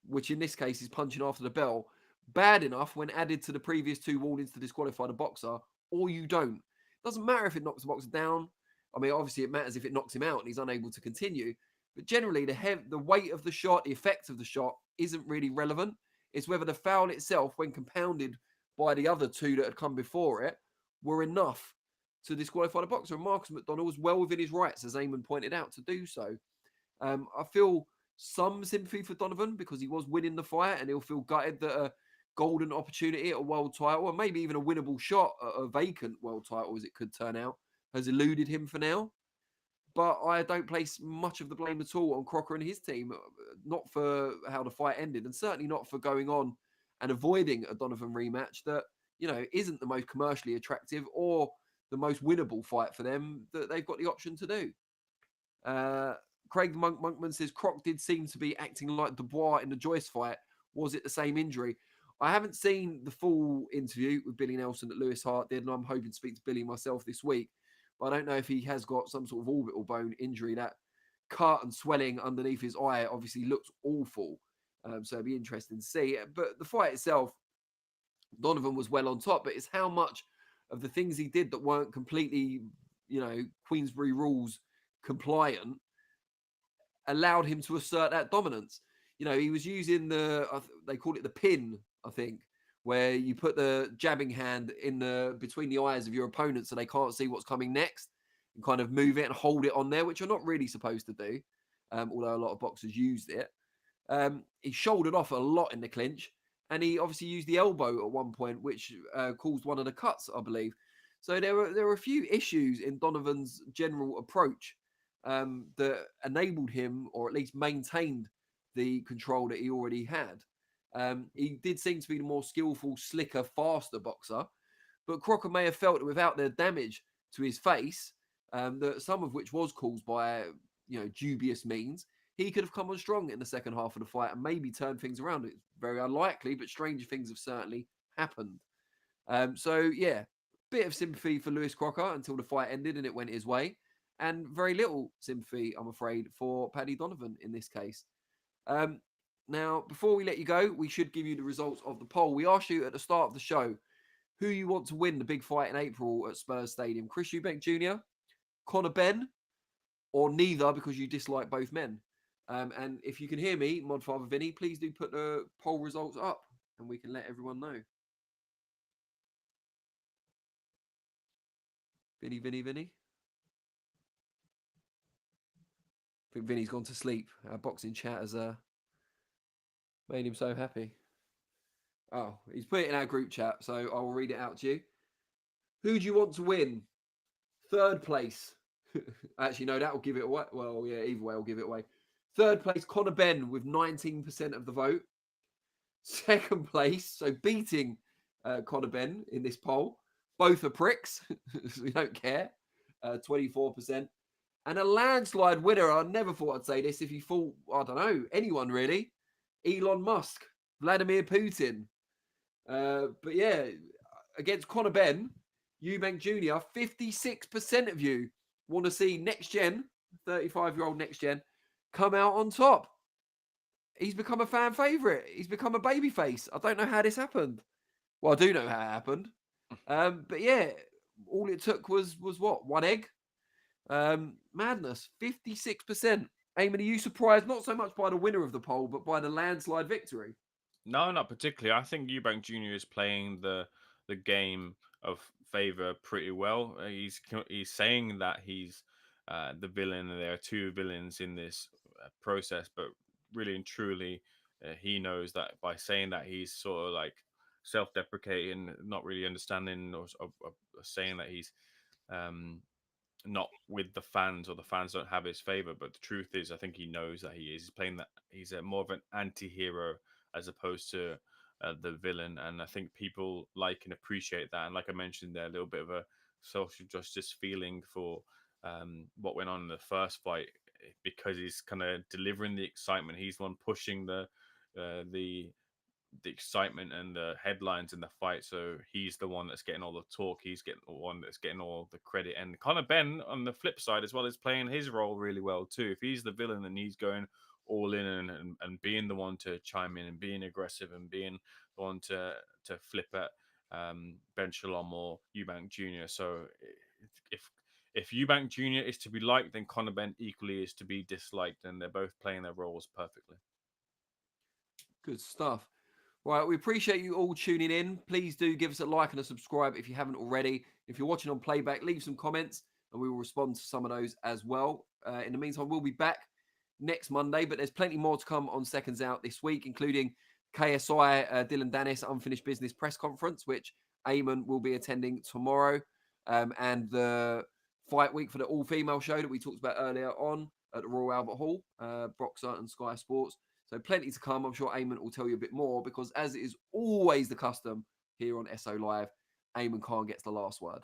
which in this case is punching after the bell, bad enough when added to the previous 2 warnings to disqualify the boxer, or you don't. It doesn't matter if it knocks the boxer down. I mean, obviously it matters if it knocks him out and he's unable to continue. But generally, the weight of the shot, the effect of the shot isn't really relevant. It's whether the foul itself, when compounded by the other 2 that had come before it, were enough to disqualify the boxer. And Marcus McDonald was well within his rights, as Ayman pointed out, to do so. I feel some sympathy for Donovan because he was winning the fight, and he'll feel gutted that a golden opportunity at a world title, or maybe even a winnable shot at a vacant world title, as it could turn out, has eluded him for now. but I don't place much of the blame at all on Crocker and his team, not for how the fight ended, and certainly not for going on and avoiding a Donovan rematch that, isn't the most commercially attractive or the most winnable fight for them that they've got the option to do. Craig Monkman says, Croc did seem to be acting like Dubois in the Joyce fight. Was it the same injury? I haven't seen the full interview with Billy Nelson that Lewis Hart did, and I'm hoping to speak to Billy myself this week. But I don't know if he has got some sort of orbital bone injury. That cut and swelling underneath his eye obviously looked awful. So it'd be interesting to see. But the fight itself, Donovan was well on top, but it's how much of the things he did that weren't completely, Queensberry rules compliant allowed him to assert that dominance. He was using they call it the pin, I think, where you put the jabbing hand between the eyes of your opponent so they can't see what's coming next, and kind of move it and hold it on there, which you're not really supposed to do, although a lot of boxers used it. He shouldered off a lot in the clinch, and he obviously used the elbow at one point, which caused one of the cuts, I believe. So there were a few issues in Donovan's general approach that enabled him, or at least maintained the control that he already had. He did seem to be the more skillful, slicker, faster boxer, but Crocker may have felt that without the damage to his face, that some of which was caused by dubious means, he could have come on strong in the second half of the fight and maybe turned things around. It's very unlikely, but stranger things have certainly happened. So yeah, bit of sympathy for Lewis Crocker until the fight ended and it went his way, and very little sympathy, I'm afraid, for Paddy Donovan in this case. Now, before we let you go, we should give you the results of the poll. We asked you at the start of the show who you want to win the big fight in April at Spurs Stadium. Chris Eubank Jr., Conor Benn, or neither because you dislike both men. And if you can hear me, Modfather Vinny, please do put the poll results up and we can let everyone know. Vinny. I think Vinny's gone to sleep. Our boxing chat has made him so happy. Oh, he's put it in our group chat, so I will read it out to you. Who do you want to win? Third place. Actually, no, that will give it away. Well, yeah, either way, I'll give it away. Third place, Conor Benn with 19% of the vote. Second place, so beating Conor Benn in this poll. Both are pricks. We don't care. 24%. And a landslide winner. I never thought I'd say this if you thought, I don't know, anyone really. Elon Musk, Vladimir Putin. But yeah, against Conor Benn, Eubank Jr., 56% of you want to see next gen, 35-year-old next gen, come out on top. He's become a fan favourite. He's become a babyface. I don't know how this happened. Well, I do know how it happened. But yeah, all it took was what? One egg? Madness. 56%. Ayman, are you surprised not so much by the winner of the poll, but by the landslide victory? No, not particularly. I think Eubank Jr. is playing the game of favour pretty well. He's saying that he's the villain, and there are two villains in this process, but really and truly, he knows that by saying that, he's sort of like self-deprecating, not really understanding, or saying that he's not with the fans, or the fans don't have his favor. But the truth is, I think he knows that he's playing that he's more of an anti-hero as opposed to the villain. And I think people like and appreciate that. And like I mentioned there, a little bit of a social justice feeling for what went on in the first fight, because he's kind of delivering the excitement. He's the one pushing the excitement and the headlines in the fight. So he's the one that's getting all the talk. He's getting the one that's getting all the credit. And Conor Benn, on the flip side as well, is playing his role really well too. If he's the villain and he's going all in and being the one to chime in and being aggressive and being the one to flip at Ben Shalom or Eubank Jr. So if Eubank Jr. is to be liked, then Conor Benn equally is to be disliked, and they're both playing their roles perfectly. Good stuff. Right, we appreciate you all tuning in. Please do give us a like and a subscribe if you haven't already. If you're watching on playback, leave some comments and we will respond to some of those as well. In the meantime, we'll be back next Monday, but there's plenty more to come on Seconds Out this week, including KSI Dylan Dennis Unfinished Business press conference, which Ayman will be attending tomorrow, and the fight week for the all-female show that we talked about earlier on at the Royal Albert Hall, Boxer and Sky Sports. So plenty to come. I'm sure Ayman will tell you a bit more because, as it is always the custom here on SO Live, Ayman Khan gets the last word.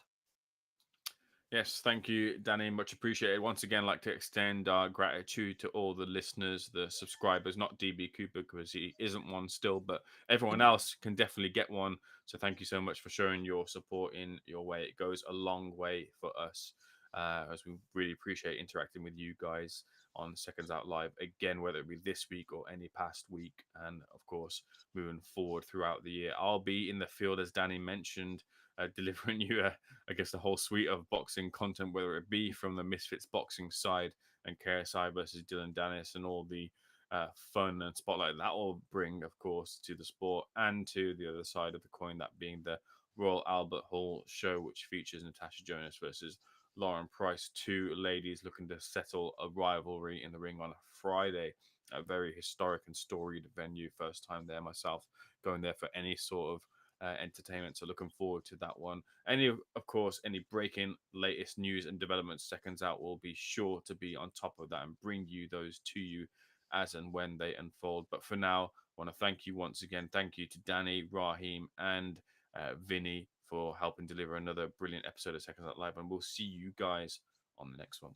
Yes, thank you, Danny. Much appreciated. Once again, like to extend our gratitude to all the listeners, the subscribers, not DB Cooper because he isn't one still, but everyone else can definitely get one. So thank you so much for showing your support in your way. It goes a long way for us, as we really appreciate interacting with you guys on Seconds Out Live again, whether it be this week or any past week. And of course, moving forward throughout the year, I'll be in the field, as Danny mentioned, delivering you, I guess, the whole suite of boxing content, whether it be from the Misfits boxing side and KSI versus Dylan Dennis and all the fun and spotlight that will bring, of course, to the sport, and to the other side of the coin, that being the Royal Albert Hall show, which features Natasha Jonas versus Lauren Price, two ladies looking to settle a rivalry in the ring on a Friday. A very historic and storied venue. First time there myself, going there for any sort of entertainment, so looking forward to that one. Of course, any breaking latest news and developments, Seconds Out will be sure to be on top of that and bring you those to you as and when they unfold. But for now, I want to thank you once again. Thank you to Danny, Rahim, and Vinny for helping deliver another brilliant episode of Seconds Out Live, and we'll see you guys on the next one.